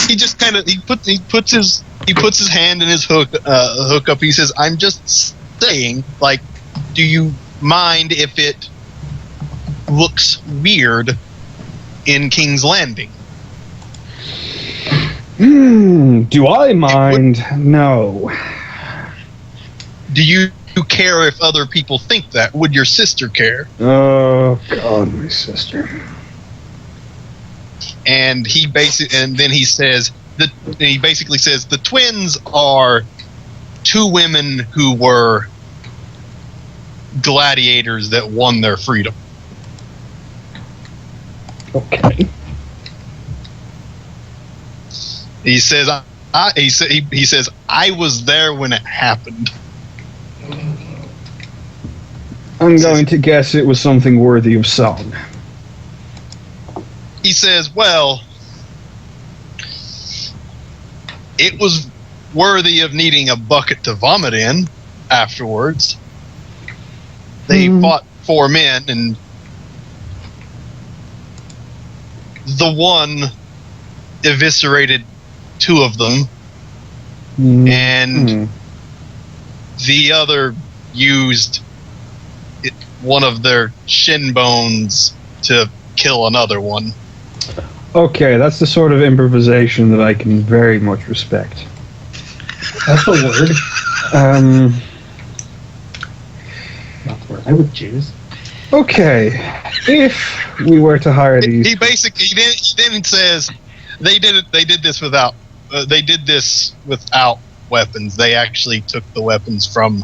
He just kind of he puts his hand in his hook up. He says, "I'm just saying, do you mind if it looks weird in King's Landing?" Do I mind? No. Do you care if other people think that? Would your sister care? Oh God, my sister. And then he says he basically says the twins are two women who were gladiators that won their freedom. Okay. He says he says I was there when it happened. I'm going to guess it was something worthy of song. He says, well, it was worthy of needing a bucket to vomit in afterwards. They fought 4 men, and the one eviscerated 2 of them, and the other used one of their shin bones to kill another one. Okay, that's the sort of improvisation that I can very much respect. That's a word. Not the word I would choose. Okay, if we were to hire these, He then says they did this without weapons. They actually took the weapons from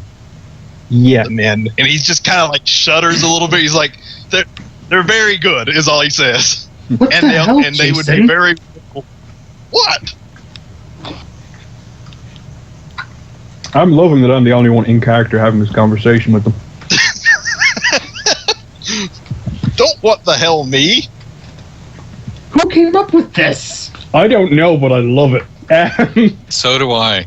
yeah, the men, and he's just kind of shudders a little bit. He's like, they're very good, is all he says. What And the they hell, and they would be Jason? very what? I'm loving that I'm the only one in character having this conversation with them. Don't what the hell me? Who came up with this? I don't know, but I love it. So do I.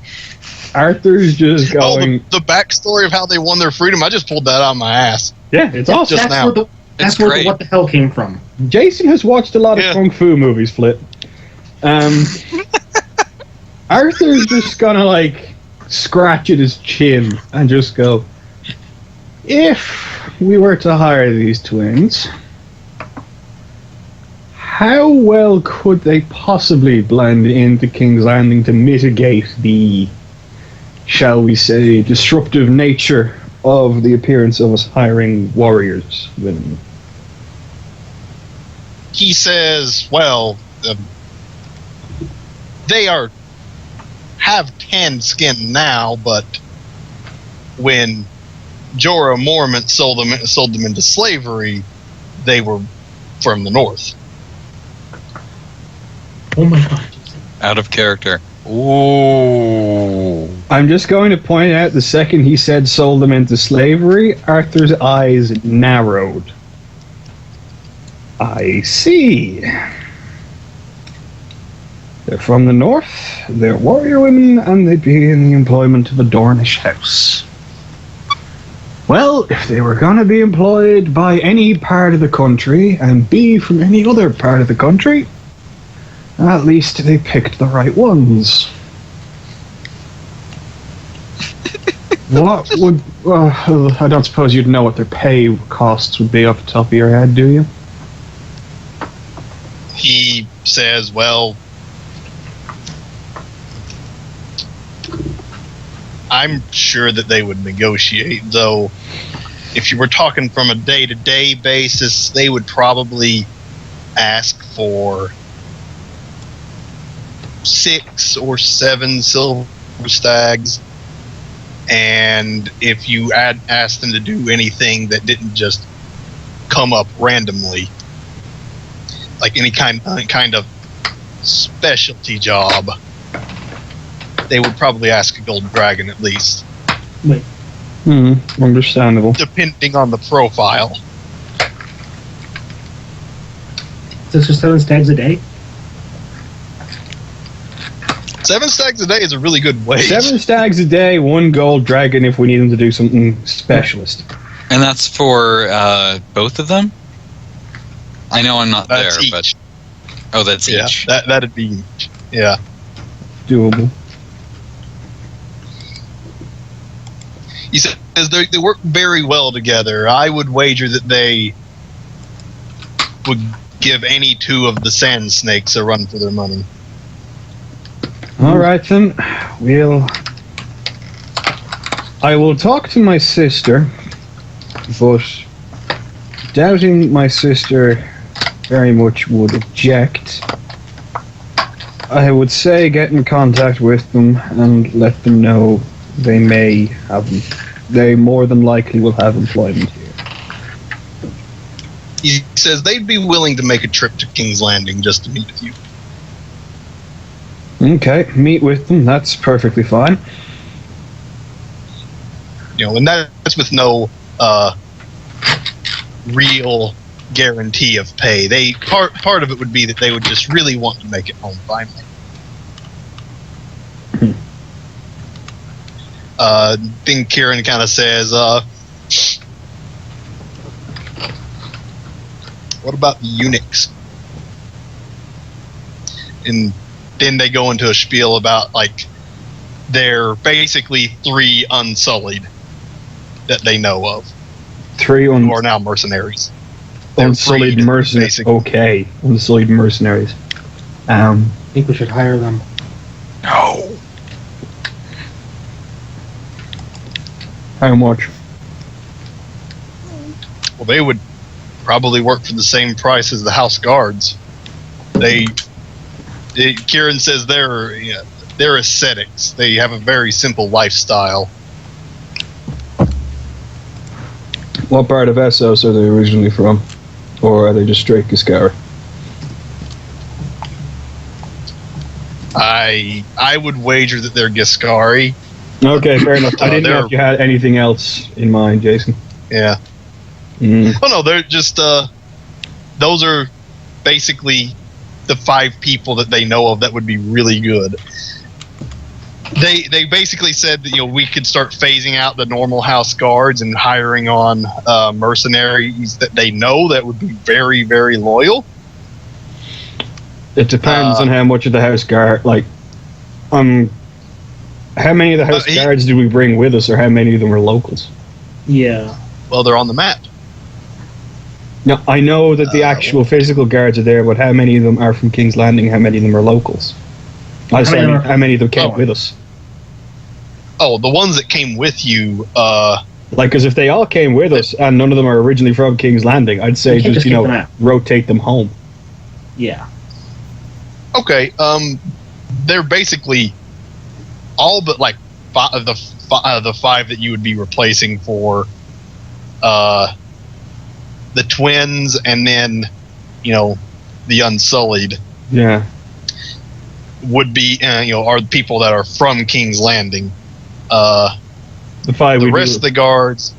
Arthur's just going. The backstory of how they won their freedom. I just pulled that out of my ass. Yeah, it's awesome. Just now. That's It's where great. the what the hell came from. Jason has watched a lot of Yeah. kung fu movies, Flip. Arthur's just gonna scratch at his chin and just go, if we were to hire these twins, how well could they possibly blend into King's Landing to mitigate the, shall we say, disruptive nature of the appearance of us hiring warriors? He says, well, they have tanned skin now, but when Jorah Mormont sold them into slavery, they were from the north. Oh my god, Jason. Out of character. Ooh. I'm just going to point out the second he said sold them into slavery, Arthur's eyes narrowed. I see. They're from the north, they're warrior women, and they'd be in the employment of a Dornish house. Well, if they were going to be employed by any part of the country and be from any other part of the country, at least they picked the right ones. What would... I don't suppose you'd know what their pay costs would be off the top of your head, do you? He says, well, I'm sure that they would negotiate, though. If you were talking from a day-to-day basis, they would probably ask for 6 or 7 silver stags, and if you asked them to do anything that didn't just come up randomly, like any kind of specialty job, they would probably ask a gold dragon at least. Wait, Understandable. Depending on the profile. 6 or 7 stags a day? 7 stags a day is a really good wage. 7 stags a day, 1 gold dragon if we need them to do something specialist. And that's for both of them? I know I'm not That's there, each. but... Oh, that's Yeah, each. that'd be each. Yeah. Doable. He says they work very well together. I would wager that they would give any 2 of the sand snakes a run for their money. Alright then, I will talk to my sister, but doubting my sister very much would object, I would say get in contact with them and let them know they more than likely will have employment here. He says they'd be willing to make a trip to King's Landing just to meet with you. Okay, meet with them, that's perfectly fine. And that's with no real guarantee of pay. Part of it would be that they would just really want to make it home finally. Then Kieran kind of says, what about the eunuchs? And then they go into a spiel about, like, they're basically 3 unsullied that they know of. 3 Who are now mercenaries. They're unsullied freed, mercenaries. basically. Okay, unsullied mercenaries. I think we should hire them. No. How much? Well, they would probably work for the same price as the house guards. Kieran says they're ascetics. They have a very simple lifestyle. What part of Essos are they originally from? Or are they just straight Cascara? I would wager that they're Giscari. Okay, fair enough. I didn't know they're- if you had anything else in mind, Jason. Yeah. Mm. Oh no, they're just those are basically the 5 people that they know of that would be really good. They basically said that we could start phasing out the normal house guards and hiring on mercenaries that they know that would be very, very loyal. It depends on how much of the house guard, how many of the house guards do we bring with us, or how many of them are locals? Yeah. Well, they're on the map. No, I know that the actual physical guards are there, but how many of them are from King's Landing? How many of them are locals? How many of them came with us? Oh, the ones that came with you. Because if they all came with us and none of them are originally from King's Landing, I'd say We can't just just kick them out. rotate them home. Yeah. Okay, they're basically all but like the 5 that you would be replacing for the twins, and then the Unsullied. Yeah. Would be are the people that are from King's Landing. The 5. The rest of the guards.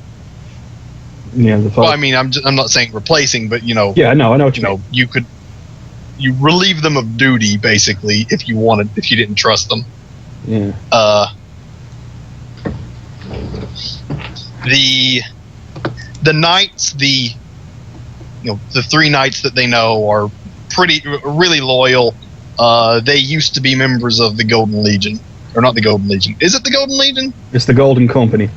Yeah, the 5. Well, I mean, I'm not saying replacing, but Yeah, no, I know what you mean. You relieve them of duty basically if you didn't trust them. Yeah. The knights, the 3 knights that they know are really loyal. They used to be members of the Golden Legion, or not the Golden Legion. Is it the Golden Legion? It's the Golden Company.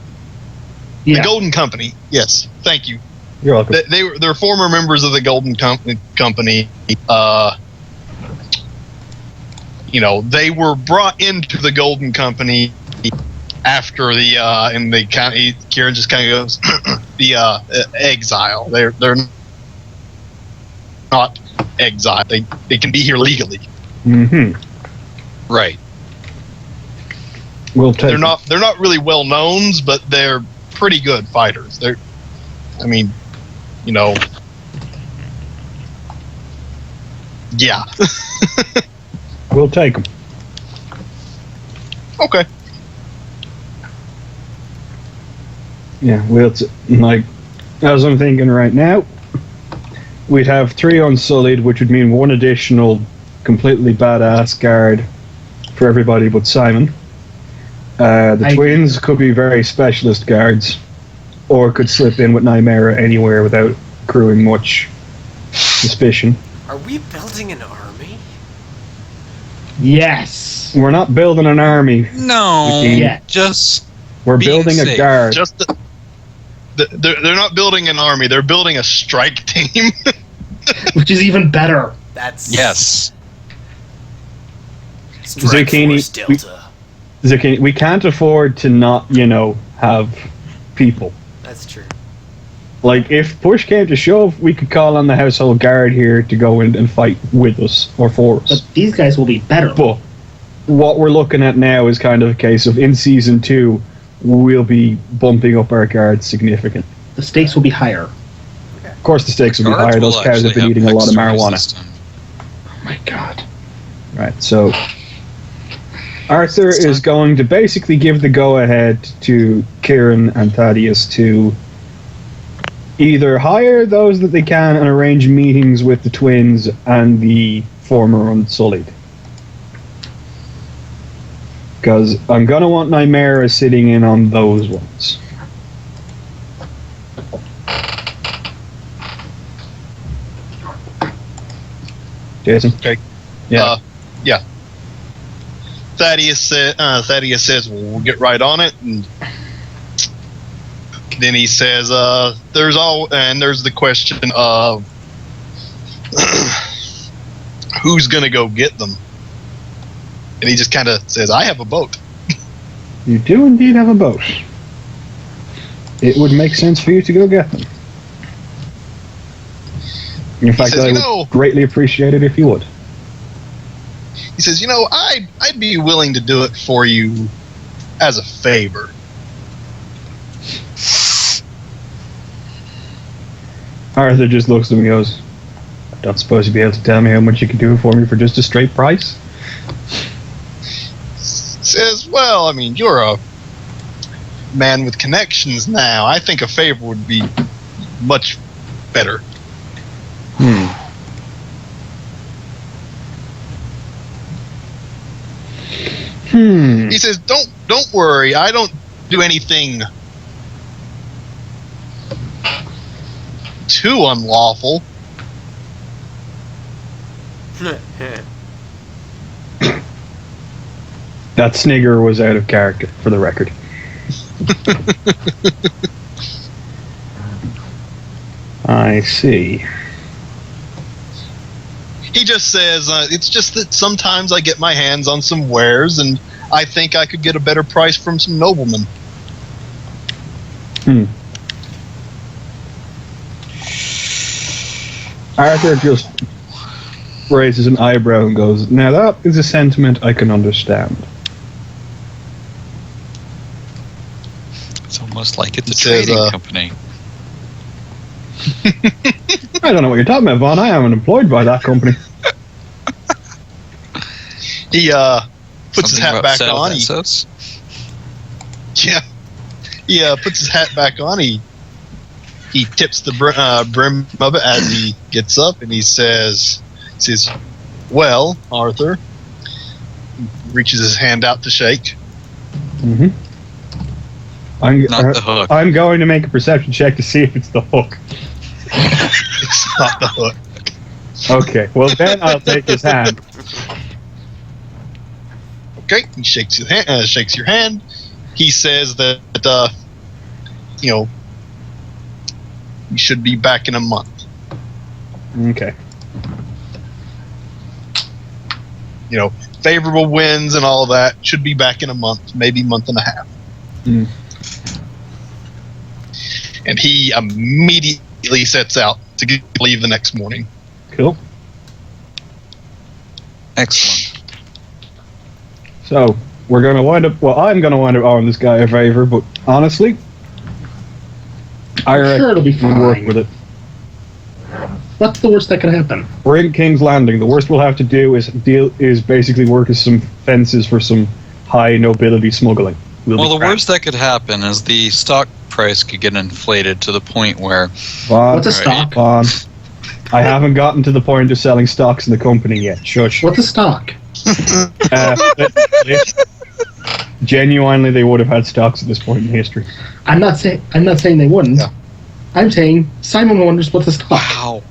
Yeah. The Golden Company. Yes, thank you. You're welcome. They're former members of the Golden Company. They were brought into the Golden Company after the and they kind of Kieran just kind of goes the exile. They're not exile. They can be here legally. Mm-hmm. Right. We'll take. They're not really well knowns, but they're pretty good fighters. I mean, you know, yeah. We'll take them. Okay. Yeah, like, as I'm thinking right now, we'd have 3 Unsullied, which would mean 1 additional completely badass guard for everybody but Simon. The twins could be very specialist guards, or could slip in with Nymera anywhere without accruing much suspicion. Are we building an army? Yes. We're not building an army. No, Yeah. just We're Being building a safe. guard. Just they're not building an army. They're building a strike team. Which is even better. That's yes. Strike Zucchini, Force Delta. Zucchini, we can't afford to not, have people. That's true. Like, if push came to shove, we could call on the household guard here to go in and fight with us or for us. But these guys will be better. But what we're looking at now is kind of a case of, in Season 2, we'll be bumping up our guards significantly. The stakes will be higher. Of course, the stakes will be Guards higher. will Those cows have actually been eating a lot of extra marijuana. resistance. Oh my god. Right, so Arthur is going to basically give the go-ahead to Kieran and Thaddeus to either hire those that they can and arrange meetings with the twins and the former Unsullied. Because I'm going to want Nymera sitting in on those ones. Jason? Okay. Yeah. Yeah. Thaddeus says, well, we'll get right on it. And then he says, there's the question of who's going to go get them. And he just kind of says, I have a boat. You do indeed have a boat. It would make sense for you to go get them. In fact, says, I would greatly appreciate it if you would. He says, I'd be willing to do it for you as a favor. Arthur just looks at him and goes, I don't suppose you'd be able to tell me how much you could do for me for just a straight price? Says, well, I mean, you're a man with connections now. I think a favor would be much better. He says, don't worry, I don't do anything too unlawful. That snigger was out of character, for the record. I see. He just says, it's just that sometimes I get my hands on some wares, and I think I could get a better price from some noblemen. Arthur just raises an eyebrow and goes, now that is a sentiment I can understand. It's almost like it's a It says, trading company. I don't know what you're talking about, Vaughn. I am employed by that company. He puts his Something hat about back Sal on. Dansos? He puts his hat back on. He tips the brim of it as he gets up, and he says, well, Arthur, reaches his hand out to shake. Mm-hmm. Not the hook. I'm going to make a perception check to see if it's the hook. It's not the hook. Okay, well then I'll take his hand. Okay, he shakes your hand. Shakes your hand. He says that you should be back in a month. Okay. Favorable winds and all that. Should be back in a month, maybe month and a half. Mm. And he immediately sets out to leave the next morning. Cool. Excellent. So we're gonna wind up. Well, I'm gonna wind up owing this guy a favor, but honestly, I I'm reckon sure it'll be we'll work fine. with it. What's the worst that could happen? We're in King's Landing. The worst we'll have to do is basically work as some fences for some high nobility smuggling. Well, be the grand. worst that could happen is the stock price could get inflated to the point where Vaughn, What's a stock? Vaughn, I haven't gotten to the point of selling stocks in the company yet. Shush. What's a stock? Genuinely, they would have had stocks at this point in history. I'm not saying they wouldn't. Yeah. I'm saying Simon wonders what's a stock. wow.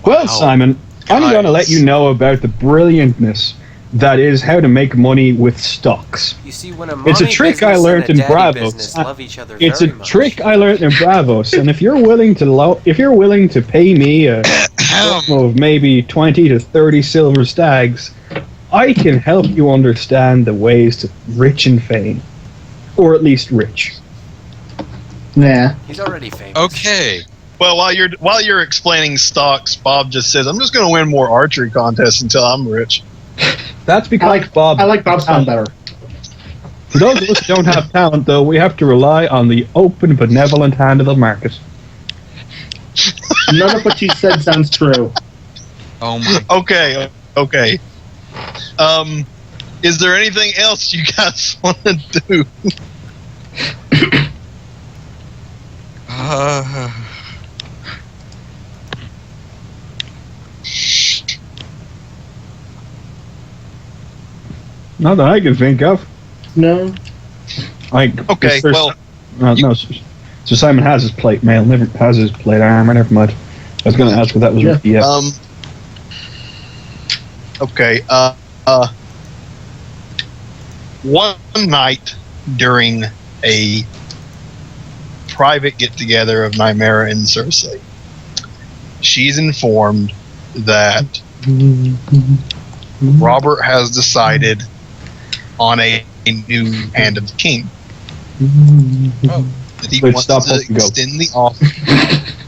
Well, Wow. Simon, I'm going to let you know about the brilliantness that is how to make money with stocks. You see, when a It's a mommy trick I business learned and in a daddy Bravos. business love each other It's a very much. trick I learned in Bravos, and if you're willing to pay me a sum of maybe 20 to 30 silver stags, I can help you understand the ways to rich and fame, or at least rich. Nah. He's already famous. Okay. Well, while you're explaining stocks, Bob just says, "I'm just going to win more archery contests until I'm rich." That's because Bob. I like Bob's sound better. For those of us who don't have talent, though, we have to rely on the open, benevolent hand of the market. None of what you said sounds true. Oh my. Okay. Is there anything else you guys want to do? Not that I can think of. No. Okay, well, no. So Simon has his plate mail. Never has his plate armor. Never mind. I was going to ask what that was. Yeah. Yeah. Okay. One night during a private get-together of Nymera and Cersei, she's informed that Robert has decided on a new Hand of the King. That he Wait, wants stop, to let me go. extend the offer.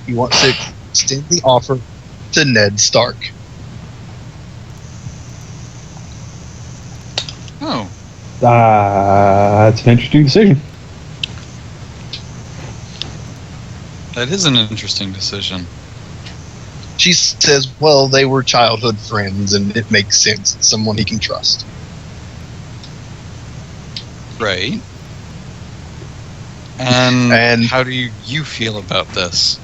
He wants to extend the offer to Ned Stark. Oh. That's an interesting decision. That is an interesting decision. She says, well, they were childhood friends and it makes sense. It's someone he can trust. Right. And And- how do you feel about this?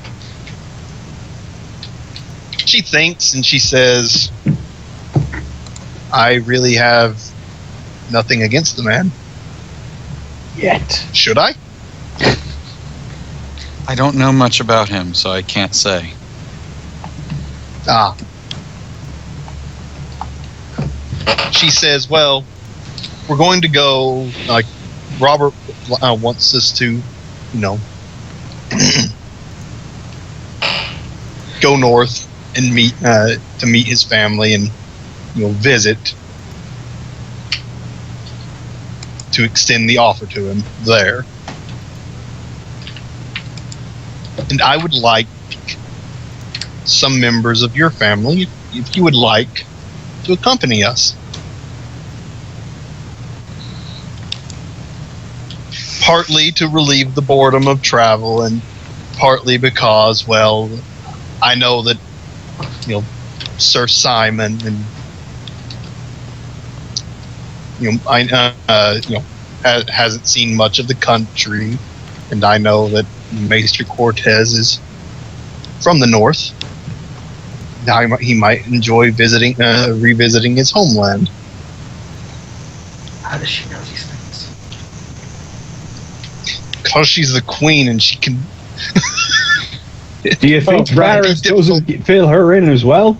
She thinks and she says, I really have nothing against the man. Yet. Should I? I don't know much about him, so I can't say. She says, well, we're going to go, like, Robert wants us to, go north and meet his family and, visit to extend the offer to him there. And I would like some members of your family, if you would like, to accompany us. Partly to relieve the boredom of travel, and partly because, well, I know that, Sir Simon and, hasn't seen much of the country, and I know that Maester Cortez is from the north. Now he might enjoy revisiting his homeland. How does she know these things? Because she's the queen and she can. Do you think Oh, right. Varys doesn't fill her in as well?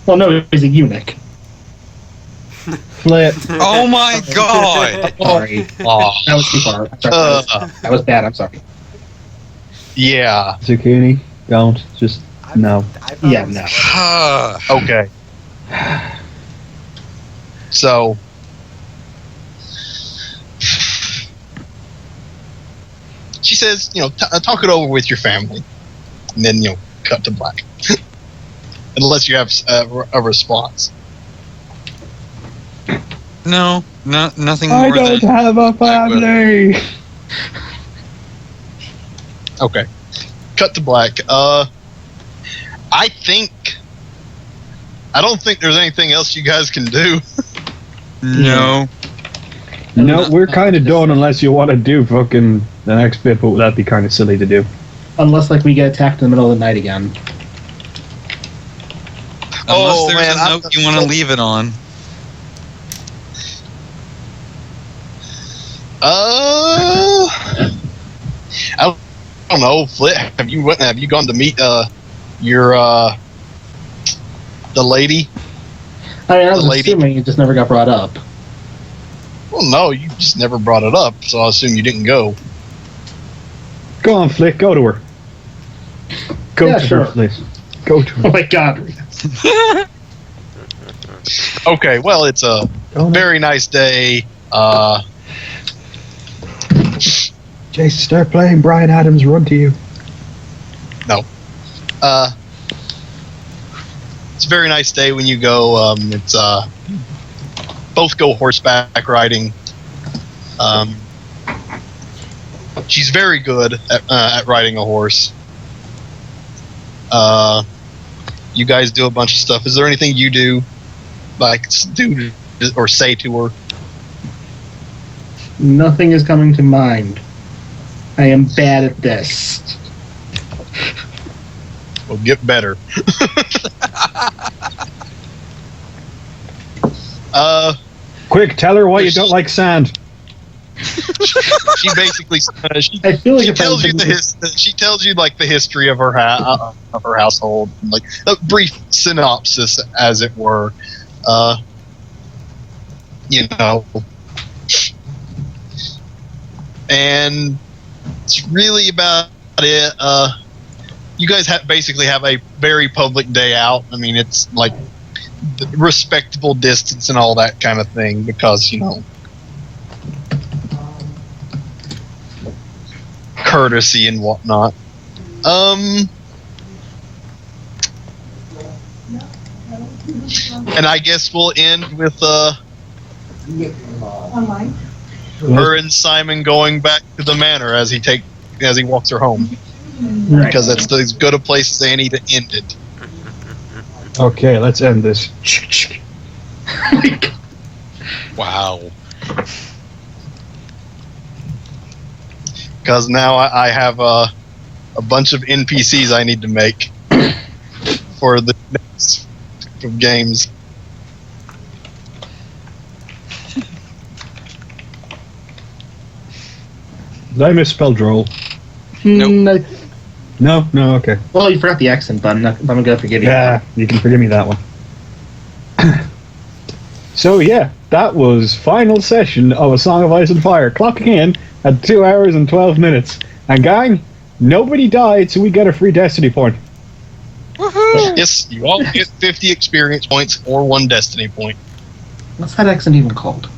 Well, no, he's a eunuch. Flip. Oh my god! Sorry. That was too far. I'm sorry. That was bad. I'm sorry. Yeah. Zucchini. Don't. Just. No. I thought Yeah, it was no. funny. Okay. So, she says, talk it over with your family, and then cut to black, unless you have a response. No, nothing I more don't than have a family. Okay, cut to black. I don't think there's anything else you guys can do. no. No, we're kind of done unless you want to do fucking the next bit, but that'd be kind of silly to do. Unless, like, we get attacked in the middle of the night again. Unless there's man, a note you want to leave it on. I don't know. Flit, have you gone to meet your the lady? I mean, I was The lady- assuming it just never got brought up. Well, no, you just never brought it up, so I assume you didn't go. Go on, Flick, go to her. Go Yeah, to sure. her, please. Go to Oh her. my god. Okay, well, it's a Go very nice day. Jason, start playing Brian Adams' Run to You. It's a very nice day when you go. It's both go horseback riding. She's very good at riding a horse. You guys do a bunch of stuff. Is there anything you do, like do or say to her? Nothing is coming to mind. I am bad at this. Well, get better. Quick, tell her why you don't like sand. She basically I feel like she if tells I you she tells you like the history of her household, like a brief synopsis, as it were. And it's really about it. You guys basically have a very public day out. I mean, it's like respectable distance and all that kind of thing, because courtesy and whatnot. And I guess we'll end with her and Simon going back to the manor as he walks her home, Right. because that's as good a place as any to end it. Okay, let's end this. Wow. Because now I have a bunch of NPCs I need to make for the next games. Did I misspell droll? Nope. No, okay. Well, you forgot the accent button. I'm gonna forgive you. Yeah, you can forgive me that one. So yeah, that was final session of A Song of Ice and Fire, clocking in at 2 hours and 12 minutes. And gang, nobody died, so we get a free Destiny point. Yes, you all get 50 experience points or 1 destiny point. What's that accent even called?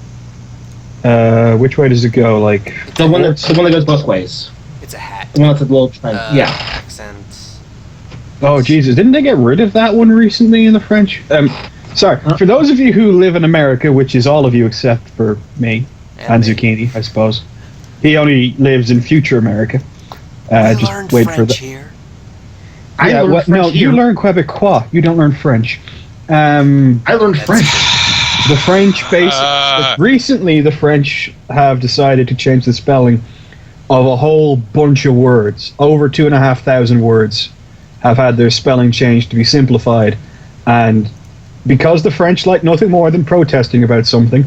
Which way does it go? Like The one that goes both ways. It's a hat. The one that's a little trend. Yeah. Accent. oh Jesus, didn't they get rid of that one recently in the French? Sorry, for those of you who live in America, which is all of you except for me and Zucchini, I suppose. He only lives in future America. I Just learned wait French for the. here. I Yeah, learned what? French No, you here. learn Quebecois. You don't learn French. I learned That's French. The French recently the French have decided to change the spelling of a whole bunch of words. Over 2,500 words have had their spelling changed to be simplified, and because the French like nothing more than protesting about something,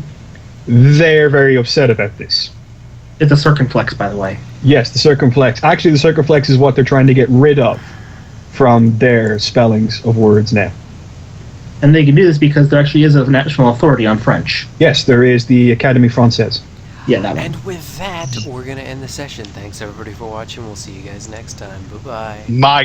they're very upset about this. It's a circumflex, by the way. Yes, the circumflex. Actually, the circumflex is what they're trying to get rid of from their spellings of words now. And they can do this because there actually is a national authority on French. Yes, there is the Académie Française. Yeah, that one. And with that, we're going to end the session. Thanks everybody for watching. We'll see you guys next time. Bye-bye. My